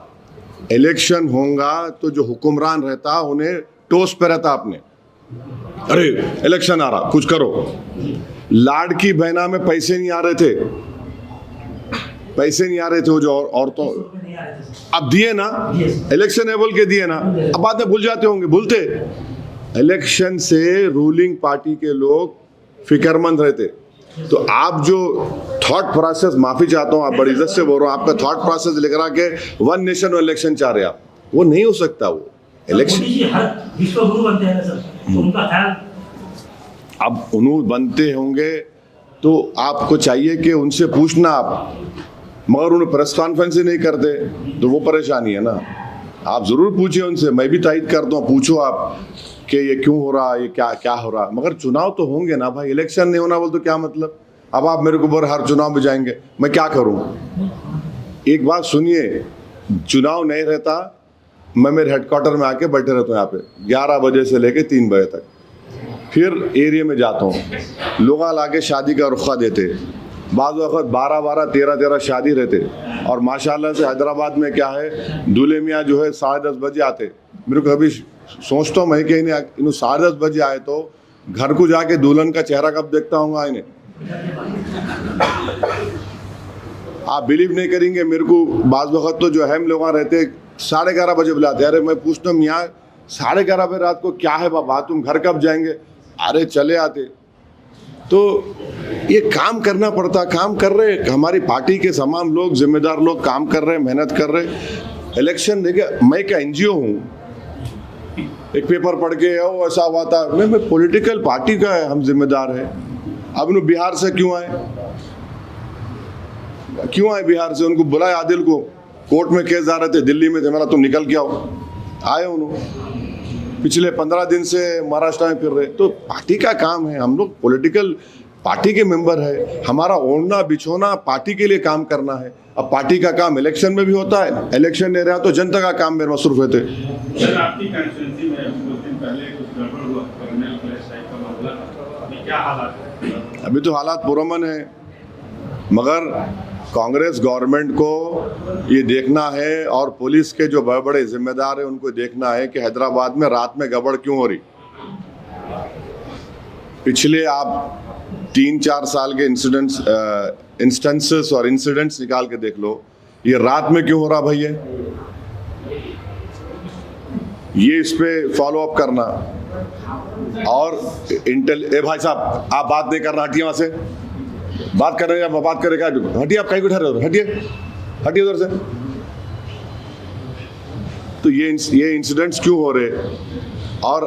इलेक्शन होगा तो जो हुक्मरान रहता उन्हें टोस पे रहता आपने। अरे इलेक्शन आ रहा, कुछ करो। लाड़की बहना में पैसे नहीं आ रहे थे, वो जो औरतों, अब दिए ना, इलेक्शन है बोल के दिए ना। अब बाद में भूल जाते होंगे, भूलते। इलेक्शन से रूलिंग पार्टी के लोग फिक्रमंद रहते। तो आप जो थॉट प्रोसेस, माफी चाहता हूँ, आप बड़ी इज्जत से बोल रहा हूँ, आपका थॉट प्रोसेस लिख रहा के 1 नेशन 1 इलेक्शन चाह रहे आप, वो नहीं हो सकता। वो इलेक्शन विश्व गुरु बनते हैं सर, तो उनका ख्याल अब उन्होंने बनते होंगे तो आपको चाहिए कि उनसे पूछना आप, मगर उन्हें प्रेस कॉन्फ्रेंस ही नहीं करते तो वो परेशानी है ना। आप जरूर पूछिए उनसे, मैं भी तायद करता हूँ, पूछो आप कि ये क्यों हो रहा, ये क्या हो रहा। मगर चुनाव तो होंगे ना भाई, इलेक्शन नहीं होना बोल तो क्या मतलब? अब आप मेरे को बोल हर चुनाव में जाएंगे, मैं क्या करूं? एक बात सुनिए, चुनाव नहीं रहता, मैं मेरे हेडक्वार्टर में आके बैठे रहता हूँ यहाँ पे 11 बजे से लेके 3 बजे तक, फिर एरिया में जाता हूँ, लोग लाके शादी का रुखा देते, बाद वक्त 12-12, 13-13 शादी रहते, और माशाल्लाह से हैदराबाद में क्या है, दूल्हे मियाँ जो है 10:30 बजे आते। मेरे को कभी सोचता हूँ मैं कि इन्हें 10:30 बजे आए तो घर को जाके दुल्हन का चेहरा कब देखता हूँ इन्हें। आप बिलीव नहीं करेंगे, मेरे को बाज़ वक्त तो जो अहम लोग रहते 11:30 बजे बुलाते। अरे मैं पूछता हूँ मियाँ 11:30 बजे रात को क्या है बाबा, तुम घर कब जाएंगे? अरे चले आते। तो ये काम करना पड़ता, काम कर रहे, हमारी पार्टी के तमाम लोग, जिम्मेदार लोग काम कर रहे, मेहनत कर रहे। इलेक्शन देखिए, मैं क्या NGO हूँ, एक पेपर पढ़ के ओ ऐसा हुआ था, मैं पॉलिटिकल पार्टी का है, हम जिम्मेदार है। अब उन्होंने बिहार से क्यों आए बिहार से? उनको बुलाए, आदिल को कोर्ट में केस जा रहे थे, दिल्ली में थे, मेरा तुम निकल के आओ, आए उन्होंने। पिछले 15 दिन से महाराष्ट्र में फिर रहे। तो पार्टी का काम है, हम लोग पॉलिटिकल पार्टी के मेंबर है, हमारा ओढ़ना बिछोना पार्टी के लिए काम करना है। अब पार्टी का काम इलेक्शन में भी होता है, इलेक्शन नहीं रहा तो जनता का काम में मसरूफ रहते। सर, आपकी कंस्टिट्यूंसी में कुछ दिन पहले कुछ गड़बड़ हुआ, कर्नल क्लैश टाइप का मामला, अभी क्या हालात है? अभी तो हालात पुरअमन है, मगर कांग्रेस गवर्नमेंट को ये देखना है और पुलिस के जो बड़े बड़े जिम्मेदार हैं उनको देखना है कि हैदराबाद में रात में गड़बड़ क्यों हो रही। पिछले आप 3-4 साल के इंस्टेंसेस और इंसिडेंट्स निकाल के देख लो, ये रात में क्यों हो रहा भैया? ये इस पे फॉलो अप करना। और भाई साहब आप बात नहीं करना, हटिए वहां से, बात कर रहे हैं, बात करेगा, हटिए, आप कहीं बैठा रहे हो, हटिए उधर से। तो ये इंसिडेंट्स क्यों हो रहे? और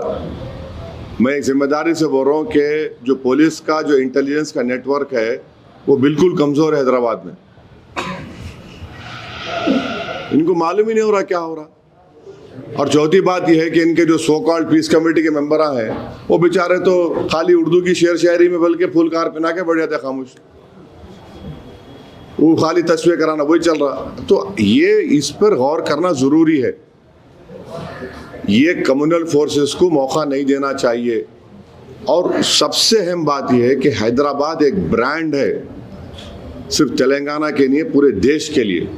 मैं एक जिम्मेदारी से बोल रहा हूँ कि जो पुलिस का जो इंटेलिजेंस का नेटवर्क है वो बिल्कुल कमजोर है हैदराबाद में। इनको मालूम ही नहीं हो रहा क्या हो रहा। और चौथी बात यह है कि इनके जो सो कॉल्ड पीस कमेटी के मेंबर हैं वो बेचारे तो खाली उर्दू की शेर शायरी में बल्कि फुलकार पहना के बैठ जाते खामोश, वो खाली तस्वीर कराना वही चल रहा। तो ये इस पर गौर करना जरूरी है। ये कम्युनल फोर्सेस को मौका नहीं देना चाहिए। और सबसे अहम बात यह है कि हैदराबाद एक ब्रांड है, सिर्फ तेलंगाना के लिए, पूरे देश के लिए,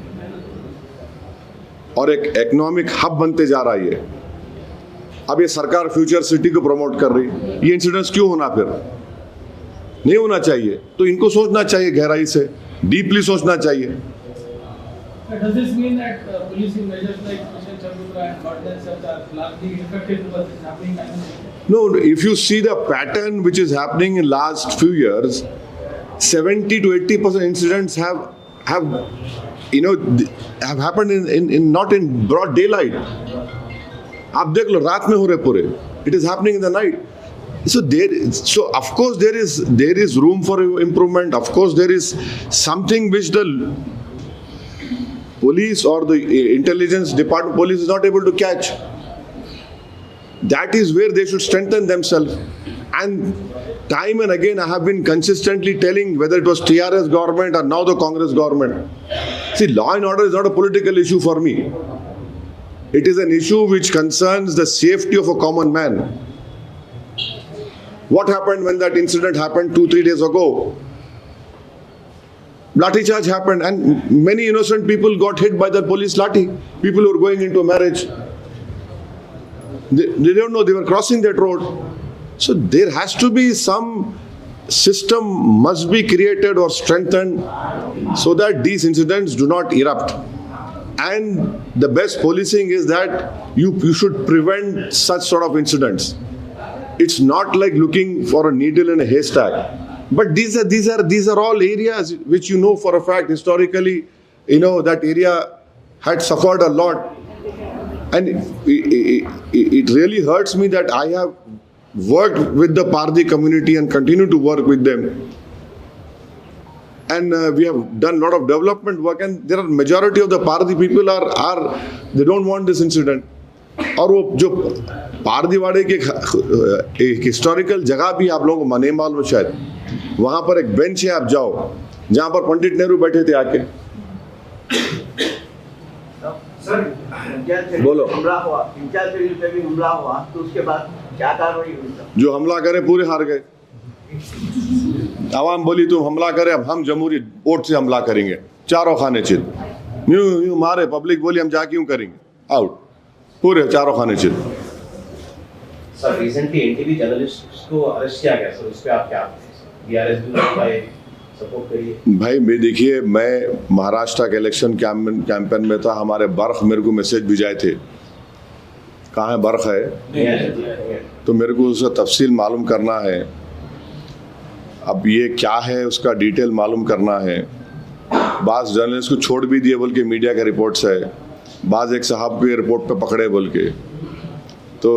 और एक इकोनॉमिक हब बनते जा रहा है। अब ये सरकार फ्यूचर सिटी को प्रमोट कर रही, ये इंसिडेंट्स क्यों होना? फिर नहीं होना चाहिए। तो इनको सोचना चाहिए, गहराई से डीपली सोचना चाहिए। Does this mean that policing measures like Mr. Chandra and Gordon are largely ineffective because it's happening? No, if you see the pattern which is happening in last few years, 70 to 80% incidents have happened in not in broad daylight. आप देख लो, रात में हो रहे पूरे. It is happening in the night. So of course there is room for improvement. Of course there is something which the police or the intelligence department police is not able to catch. That is where they should strengthen themselves. And time and again I have been consistently telling, whether it was TRS government or now the Congress government, see, law and order is not a political issue for me. It is an issue which concerns the safety of a common man. What happened when that incident happened 2-3 days ago? Lathi charge happened and many innocent people got hit by the police lathi. People who were going into a marriage. They don't know they were crossing that road. So there has to be some system must be created or strengthened so that these incidents do not erupt. And the best policing is that you should prevent such sort of incidents. It's not like looking for a needle in a haystack. But these are all areas which you know for a fact historically, that area had suffered a lot. And it really hurts me that I have worked with the Pardi community and continue to work with them. And we have done a lot of development work, and there are majority of the Pardi people they don't want this incident. और वो जो पारदीवाड़े के एक historical जगह भी आप लोगों को मने मालूम शायद, वहां पर एक बेंच है, आप जाओ, जहां पर पंडित नेहरू बैठे थे आके। सर बोलो। हमला हुआ, इंचार्ज पे भी हमला हुआ, तो उसके बाद क्या कार्रवाई हुई सर? जो हमला करे पूरे हार गए। आवाम बोली तुम हमला करे, अब हम जमहूरी वोट से हमला करेंगे, चारों खाने चित। यूं मारे, पब्लिक बोली हम जा क्यों करेंगे, आउट, पूरे चारों खाने चित। सर रिसेंटली एनटीवी जर्नलिस्ट को अरेस्ट किया गया सर, उस पे आप क्या सपोर्ट करिए? भाई मैं देखिए, मैं महाराष्ट्र के इलेक्शन कैंपेन में था, हमारे बर्ख मेरे को मैसेज भिजाए थे, कहाँ है बर्ख है, तो मेरे को उसका तफसील मालूम करना है। अब ये क्या है उसका डिटेल मालूम करना है। बाज़ जर्नलिस्ट को छोड़ भी दिए बोल के मीडिया के रिपोर्ट्स है, बाज़ एक साहब के रिपोर्ट पे पकड़े बोल के। तो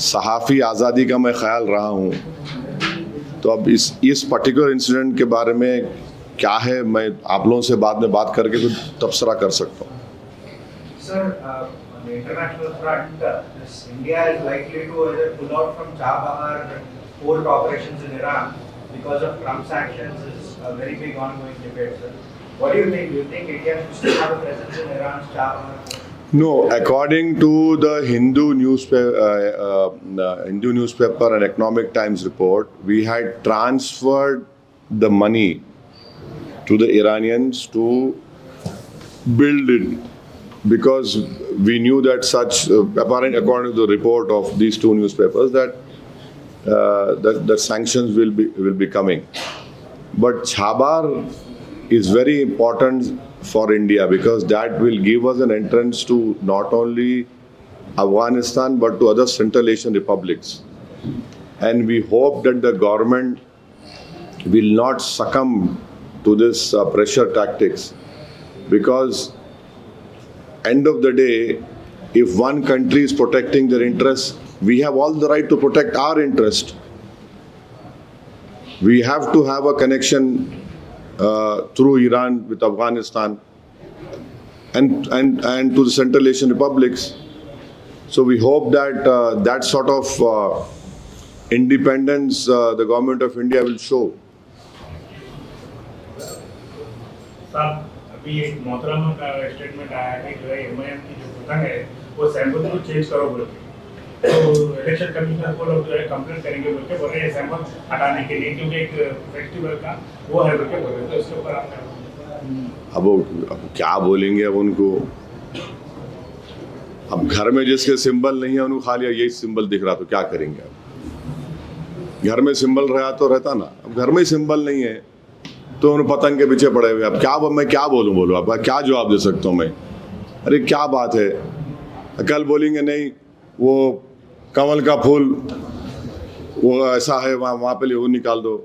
सहाफ़ी आज़ादी का मैं ख्याल रहा हूँ। तो अब इस पर्टिकुलर इंसिडेंट के बारे में क्या है, मैं आप लोगों से बाद में बात करके कुछ तबसरा कर सकता हूँ। Sir, on the international front, India is likely to either pull out from Chabahar port operations in Iran because of Trump's actions is a very big ongoing debate, sir. What do you think? Do you think India should still have a presence in Iran's Chabahar port? No, according to the Hindu newspaper and Economic Times report, we had transferred the money to the Iranians to build it, because we knew that such, according to the report of these two newspapers, that sanctions will be coming. But Chabahar is very important for India, because that will give us an entrance to not only Afghanistan but to other Central Asian republics. And we hope that the government will not succumb to this pressure tactics, because end of the day, if one country is protecting their interests, we have all the right to protect our interest. We have to have a connection through Iran with Afghanistan and to the Central Asian republics. So we hope that that sort of independence the government of India will show. साहब, अभी एक मोहतरमा का statement आया है कि जो है एमआईएम की जो पतंग है वो सैंपल को चेंज करो बोल के, तो इलेक्शन कमीशन को लोग जो है कंप्लेंट करेंगे बोल के बोल रहे हैं सैंपल हटाने के लिए, क्योंकि एक फेस्टिवल का वो है बोल के बोल रहे हैं। तो इसके ऊपर आप अब क्या बोलेंगे अब उनको? अब घर में जिसके सिंबल नहीं है उनको खा लिया, यही सिंबल दिख रहा तो क्या करेंगे? अब घर में सिंबल रहा तो रहता ना, अब घर में सिंबल नहीं है तो उन पतंग के पीछे पड़े हुए। अब क्या मैं क्या बोलूँ अब क्या जवाब दे सकता हूँ मैं? अरे क्या बात है, कल बोलेंगे नहीं वो कमल का फूल वो ऐसा है वहाँ पे वो निकाल दो,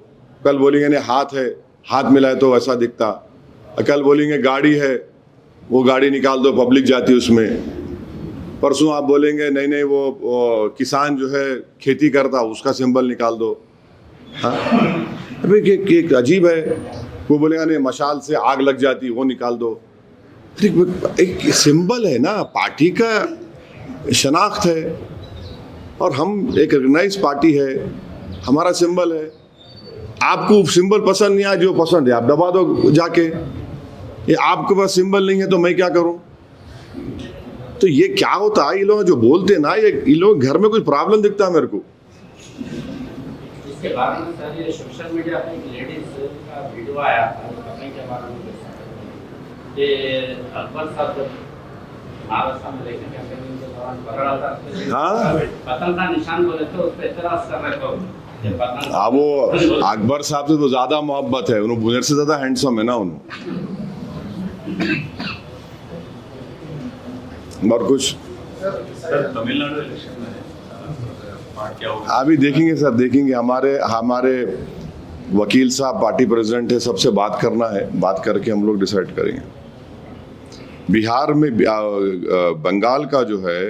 कल बोलेंगे नहीं हाथ है हाथ मिलाए तो ऐसा दिखता, कल बोलेंगे गाड़ी है वो गाड़ी निकाल दो पब्लिक जाती है उसमें, परसों आप बोलेंगे नहीं नहीं वो किसान जो है खेती करता उसका सिंबल निकाल दो। हाँ अभी अजीब है, वो बोलेगा नहीं मशाल से आग लग जाती वो निकाल दो। एक सिंबल है ना, पार्टी का शनाख्त है और हम एक रिकग्नाइज पार्टी है, हमारा सिंबल है। आपको सिंबल पसंद नहीं आया, जो पसंद है आप दबा दो जाके, ये आपके पास सिंबल नहीं है तो मैं क्या करूं? तो ये क्या होता है, ये लोग जो बोलते ना, ये लोग घर में कुछ प्रॉब्लम दिखता है मेरे को। इसके बारे में सर ये सोशल मीडिया पे एक लेडीज का वीडियो आया था पत्नी के बारे में, ये अकबर साहब महाराष्ट्र में इलेक्शन कैंपेनिंग के दौरान कर रहा था, हाँ पतंग का निशान बोले तो उस पर एतराज कर रहे थे। हाँ वो अकबर साहब से तो ज्यादा मोहब्बत है, उन्होंने बुनेर से ज्यादा हैंडसम है ना उन्होंने। और कुछ तमिलनाडु इलेक्शन में क्या होगा? अभी देखेंगे सर, देखेंगे। हमारे वकील साहब पार्टी प्रेसिडेंट है, सबसे बात करना है, बात करके हम लोग डिसाइड करेंगे। बिहार में बंगाल का जो है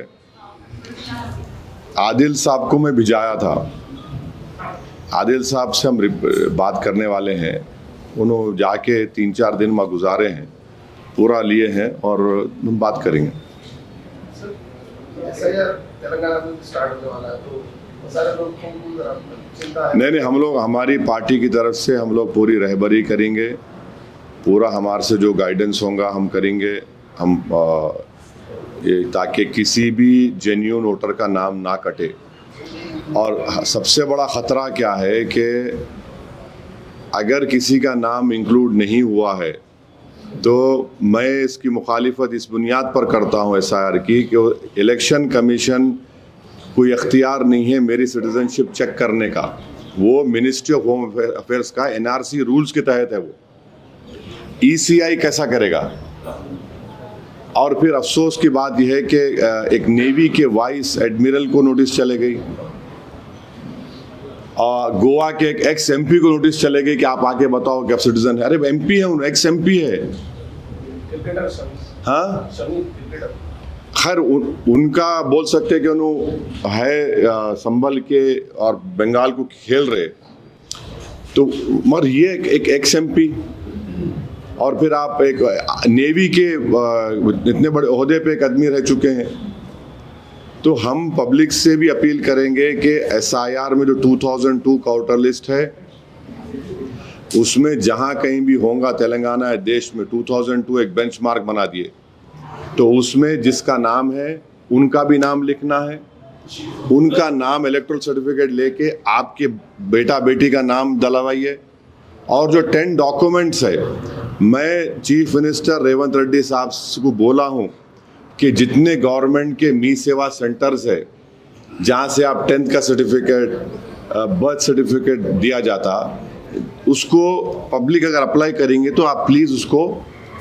आदिल साहब को मैं भिजाया था, आदिल साहब से हम बात करने वाले हैं। उन्होंने जाके 3-4 दिन में गुजारे हैं, पूरा लिए हैं और हम बात करेंगे। तेलंगाना में स्टार्ट होने वाला है, तो सारे लोग चिंता है। नहीं, हम लोग, हमारी पार्टी की तरफ से हम लोग पूरी रहबरी करेंगे, पूरा हमारे से जो गाइडेंस होगा हम करेंगे, हम ताकि किसी भी जेन्युइन वोटर का नाम ना कटे। और सबसे बड़ा ख़तरा क्या है कि अगर किसी का नाम इंक्लूड नहीं हुआ है तो मैं इसकी मुखालिफत इस बुनियाद पर करता हूँ SIR की कि इलेक्शन कमीशन कोई अख्तियार नहीं है मेरी सिटीजनशिप चेक करने का, वो मिनिस्ट्री ऑफ होम अफेयर्स का NRC रूल्स के तहत है। वो ECI कैसा करेगा? और फिर अफसोस की बात यह है कि एक नेवी के वाइस एडमिरल को नोटिस चले गई, और गोवा के एक एक्स MP को नोटिस चले गई कि आप आके बताओ कि आप सिटीजन है। अरे MP है, एक्स MP है। हाँ, खैर उनका बोल सकते कि उन्होंने है संभल के और बंगाल को खेल रहे, तो मगर ये एक एक्स MP, और फिर आप एक नेवी के इतने बड़े ओहदे पे एक आदमी रह चुके हैं। तो हम पब्लिक से भी अपील करेंगे कि SIR में जो 2002 का वोटर लिस्ट है उसमें जहां कहीं भी होगा, तेलंगाना है देश में 2002 एक बेंचमार्क बना दिए, तो उसमें जिसका नाम है उनका भी नाम लिखना है, उनका नाम इलेक्टोरल सर्टिफिकेट लेके आपके बेटा बेटी का नाम डलवाइए। और जो 10 डॉक्यूमेंट्स है, मैं चीफ मिनिस्टर रेवंत रेड्डी साहब को बोला हूं कि जितने गवर्नमेंट के मी सेवा सेंटर्स है जहां से आप 10th का सर्टिफिकेट, बर्थ सर्टिफिकेट दिया जाता, उसको पब्लिक अगर अप्लाई करेंगे तो आप प्लीज़ उसको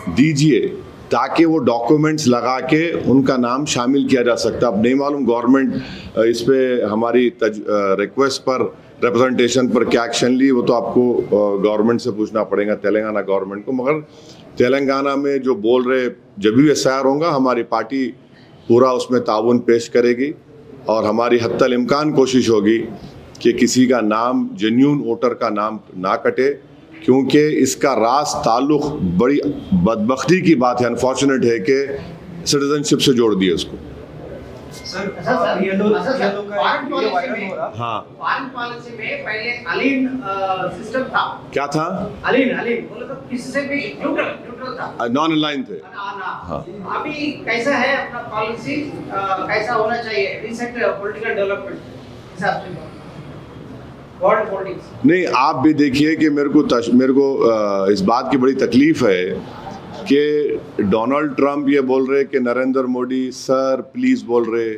दीजिए, ताकि वो डॉक्यूमेंट्स लगा के उनका नाम शामिल किया जा सकता। अब नहीं मालूम गवर्नमेंट इस पे हमारी रिक्वेस्ट पर, रिप्रेजेंटेशन पर क्या एक्शन ली, वो तो आपको गवर्नमेंट से पूछना पड़ेगा, तेलंगाना गवर्नमेंट को। मगर तेलंगाना में जो बोल रहे, जब भी SIR होगा हमारी पार्टी पूरा उसमें ताउन पेश करेगी, और हमारी हत्तल इम्कान कोशिश होगी कि किसी का नाम, जेन्युइन वोटर का नाम ना कटे, क्योंकि इसका रास ताल्लुक, बड़ी बदबख्ती की बात है, अनफॉर्चुनेट है कि सिटीजनशिप से जोड़ दिए उसको। हाँ, फॉरेन पॉलिसी में पहले अलीन सिस्टम था। क्या था? अलीन बोले तो किससे भी न्यूट्रल था, नॉन अलाइन थे। हाँ। अभी कैसा है अपना पॉलिसी, कैसा होना चाहिए रिसेंट पॉलिटिकल डेवलपमेंट हिसाब से? नहीं, आप भी देखिए कि मेरे को इस बात की बड़ी तकलीफ है कि डोनाल्ड ट्रंप ये बोल रहे कि नरेंद्र मोदी सर प्लीज बोल रहे,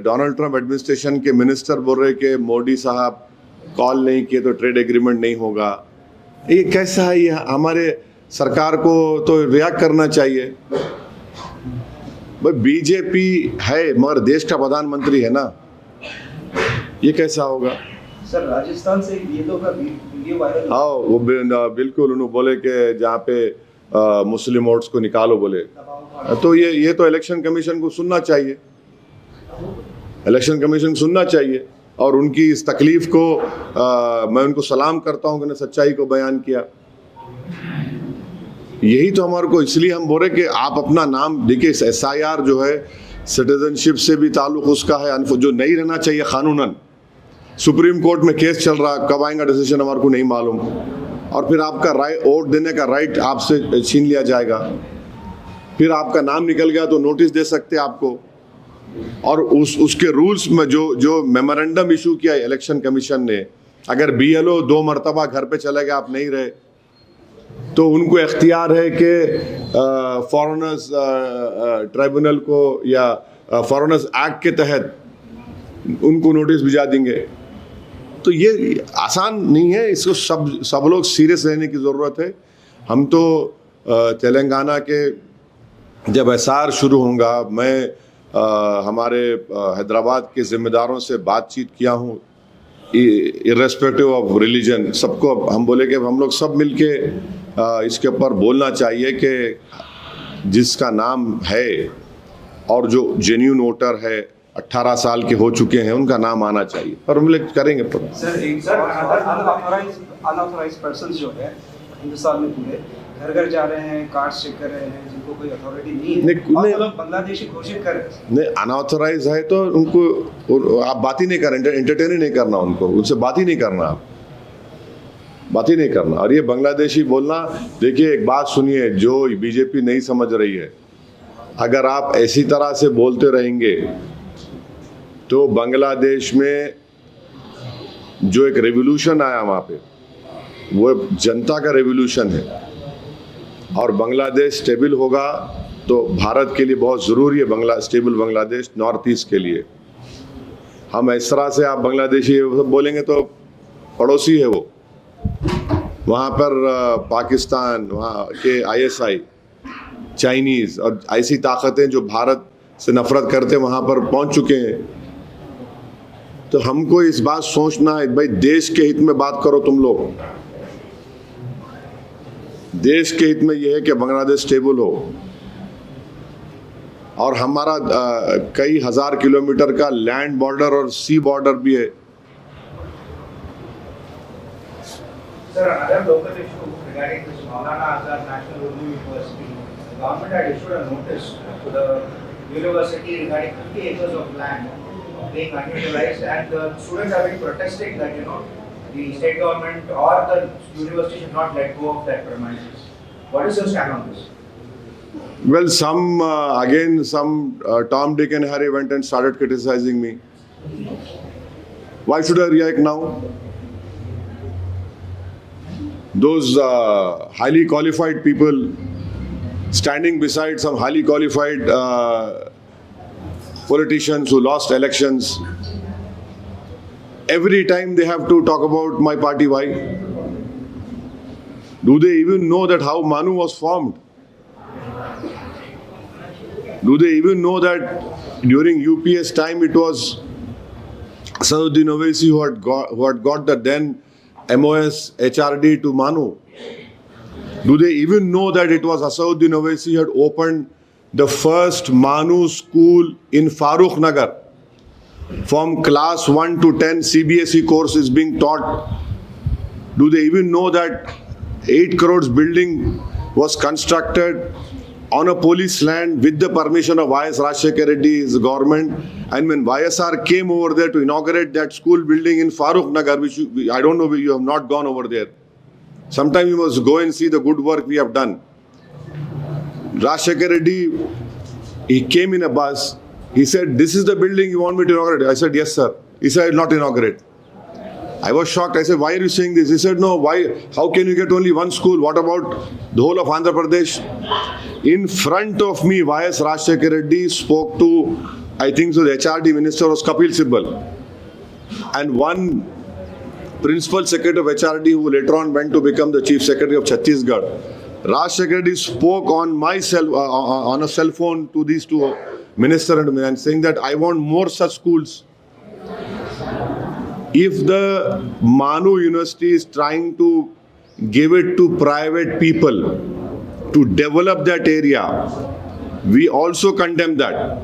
डोनाल्ड ट्रंप एडमिनिस्ट्रेशन के मिनिस्टर बोल रहे कि मोदी साहब कॉल नहीं किए तो ट्रेड एग्रीमेंट नहीं होगा। ये कैसा है? ये हमारे सरकार को तो रिएक्ट करना चाहिए। भाई बीजेपी है मगर देश का प्रधानमंत्री है ना, ये कैसा होगा? सर राजस्थान से वीडियो वायरल, हाँ वो बिल्कुल उन्होंने बोले कि जहाँ पे मुस्लिम वोट्स को निकालो बोले, तो ये तो इलेक्शन कमीशन को सुनना चाहिए, इलेक्शन कमीशन को सुनना चाहिए। और उनकी इस तकलीफ को मैं उनको सलाम करता हूँ कि उन्होंने सच्चाई को बयान किया। यही तो हमारे को, इसलिए हम बोल रहे कि आप अपना नाम देखिए, SIR जो है सिटीजनशिप से भी ताल्लुक उसका है, जो नहीं रहना चाहिए कानूनन। सुप्रीम कोर्ट में केस चल रहा, कब आएगा डिसीजन हमारे को नहीं मालूम, और फिर आपका वोट देने का राइट आपसे छीन लिया जाएगा। फिर आपका नाम निकल गया तो नोटिस दे सकते आपको, और उसके रूल्स में जो मेमोरेंडम इशू किया इलेक्शन कमीशन ने, अगर BLO 2 मरतबा घर पे चले गए, आप नहीं रहे, तो उनको इख्तियार है कि फॉरेनर्स ट्राइब्यूनल को या फॉरेनर्स एक्ट के तहत उनको नोटिस भिजा देंगे। तो ये आसान नहीं है, इसको सब लोग सीरियस रहने की ज़रूरत है। हम तो तेलंगाना के जब SIR शुरू होगा, मैं हमारे हैदराबाद के ज़िम्मेदारों से बातचीत किया हूँ, इर्रेस्पेक्टिव ऑफ रिलीजन, सबको हम बोले कि हम लोग सब मिलके इसके ऊपर बोलना चाहिए कि जिसका नाम है और जो जेन्युइन वोटर है, 18 साल के हो चुके हैं, उनका नाम आना चाहिए, और हम लोग करेंगे। सर अनऑथराइज्ड पर्सन जो है हिंदुस्तान में पूरे, घर घर जा रहे हैं, कार्ड्स चेक कर रहे हैं, जिनको कोई अथॉरिटी नहीं है, नहीं, और नहीं। वो लोग बांग्लादेशी घोषित कर रहे हैं। नहीं, अनऑथराइज है तो उनको आप बात ही नहीं करें, एंटरटेन ही नहीं करना उनको, उनसे बात ही नहीं करना, आप बात ही नहीं करना। और ये बांग्लादेशी बोलना, देखिए एक बात सुनिए, जो बीजेपी नहीं समझ रही है, अगर आप ऐसी तरह से बोलते रहेंगे तो बांग्लादेश में जो एक रेवोल्यूशन आया वहाँ पे, वो जनता का रेवोल्यूशन है, और बांग्लादेश स्टेबल होगा तो भारत के लिए बहुत ज़रूरी है स्टेबल बांग्लादेश, नॉर्थ ईस्ट के लिए। हम इस तरह से आप बांग्लादेशी बोलेंगे तो पड़ोसी है वो, वहाँ पर पाकिस्तान, वहाँ के ISI, चाइनीज़ और ऐसी ताकतें जो भारत से नफरत करते वहाँ पर पहुँच चुके हैं। तो हमको इस बात सोचना है, भाई देश के हित में बात करो तुम लोग, देश के हित में यह है कि बांग्लादेश स्टेबल हो, और हमारा कई हजार किलोमीटर का लैंड बॉर्डर और सी बॉर्डर भी है। Sir, another local issue regarding this Maulana Azad National Urdu University. The government had issued a notice to the university regarding 50 acres of land being unutilized, and the students have been protesting that, the state government or the university should not let go of that premises. What is your stand on this? Well, some Tom, Dick and Harry went and started criticizing me. Why should I react now? Those highly qualified people standing beside some highly qualified politicians who lost elections, every time they have to talk about my party. Why? Do they even know that how Manu was formed? Do they even know that during UPS time it was Asaduddin Owaisi who had got the then MOS HRD to Manu? Do they even know that it was Asaduddin Owaisi who had opened the first Manu school in Farooq Nagar? From class 1 to 10 CBSE course is being taught. Do they even know that 8 crores building was constructed on a police land with the permission of YS Rajshekar Reddy's government? And when YSR came over there to inaugurate that school building in Farooq Nagar, which I don't know, you have not gone over there. Sometime you must go and see the good work we have done. Rajshekar Reddy, he came in a bus. He said, "This is the building you want me to inaugurate?" I said, "Yes, sir." He said, "Not inaugurate." I was shocked. I said, "Why are you saying this?" He said, "No, why? How can you get only one school? What about the whole of Andhra Pradesh?" In front of me, YS Rajshekar Reddy spoke to, I think so, the HRD minister was Kapil Sibal, and one principal secretary of HRD who later on went to become the chief secretary of Chhattisgarh. Rajshekar Reddy spoke on on a cell phone to these two minister and saying that I want more such schools. If the Manu University is trying to give it to private people to develop that area, we also condemn that.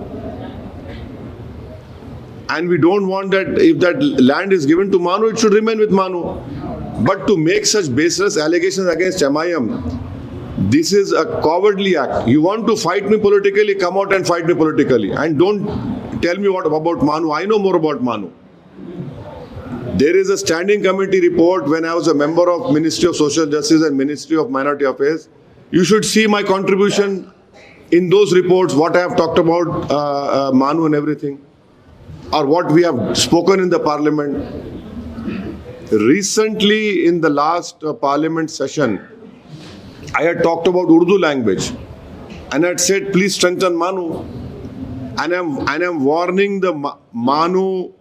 And we don't want that if that land is given to Manu, it should remain with Manu. But to make such baseless allegations against MIM, this is a cowardly act. You want to fight me politically, come out and fight me politically. And don't tell me what about Manu. I know more about Manu. There is a standing committee report when I was a member of Ministry of Social Justice and Ministry of Minority Affairs. You should see my contribution in those reports, what I have talked about Manu and everything, or what we have spoken in the parliament. Recently, in the last parliament session, I had talked about Urdu language and I had said, please strengthen Manu. And I'm warning the Manu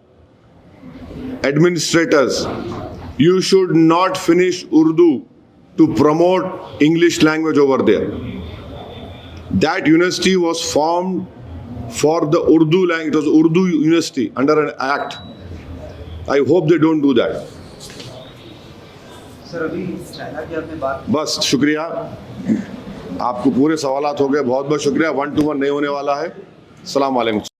administrators, you should not finish Urdu to promote English language over there. That university was formed for the Urdu language. It was Urdu University under an act. I hope they don't do that. Sir अभी China की आपने बात, बस शुक्रिया, आपको पूरे सवालात हो गए, बहुत बहुत शुक्रिया। 1-to-1 नहीं होने वाला है। अस्सलाम वालेकुम।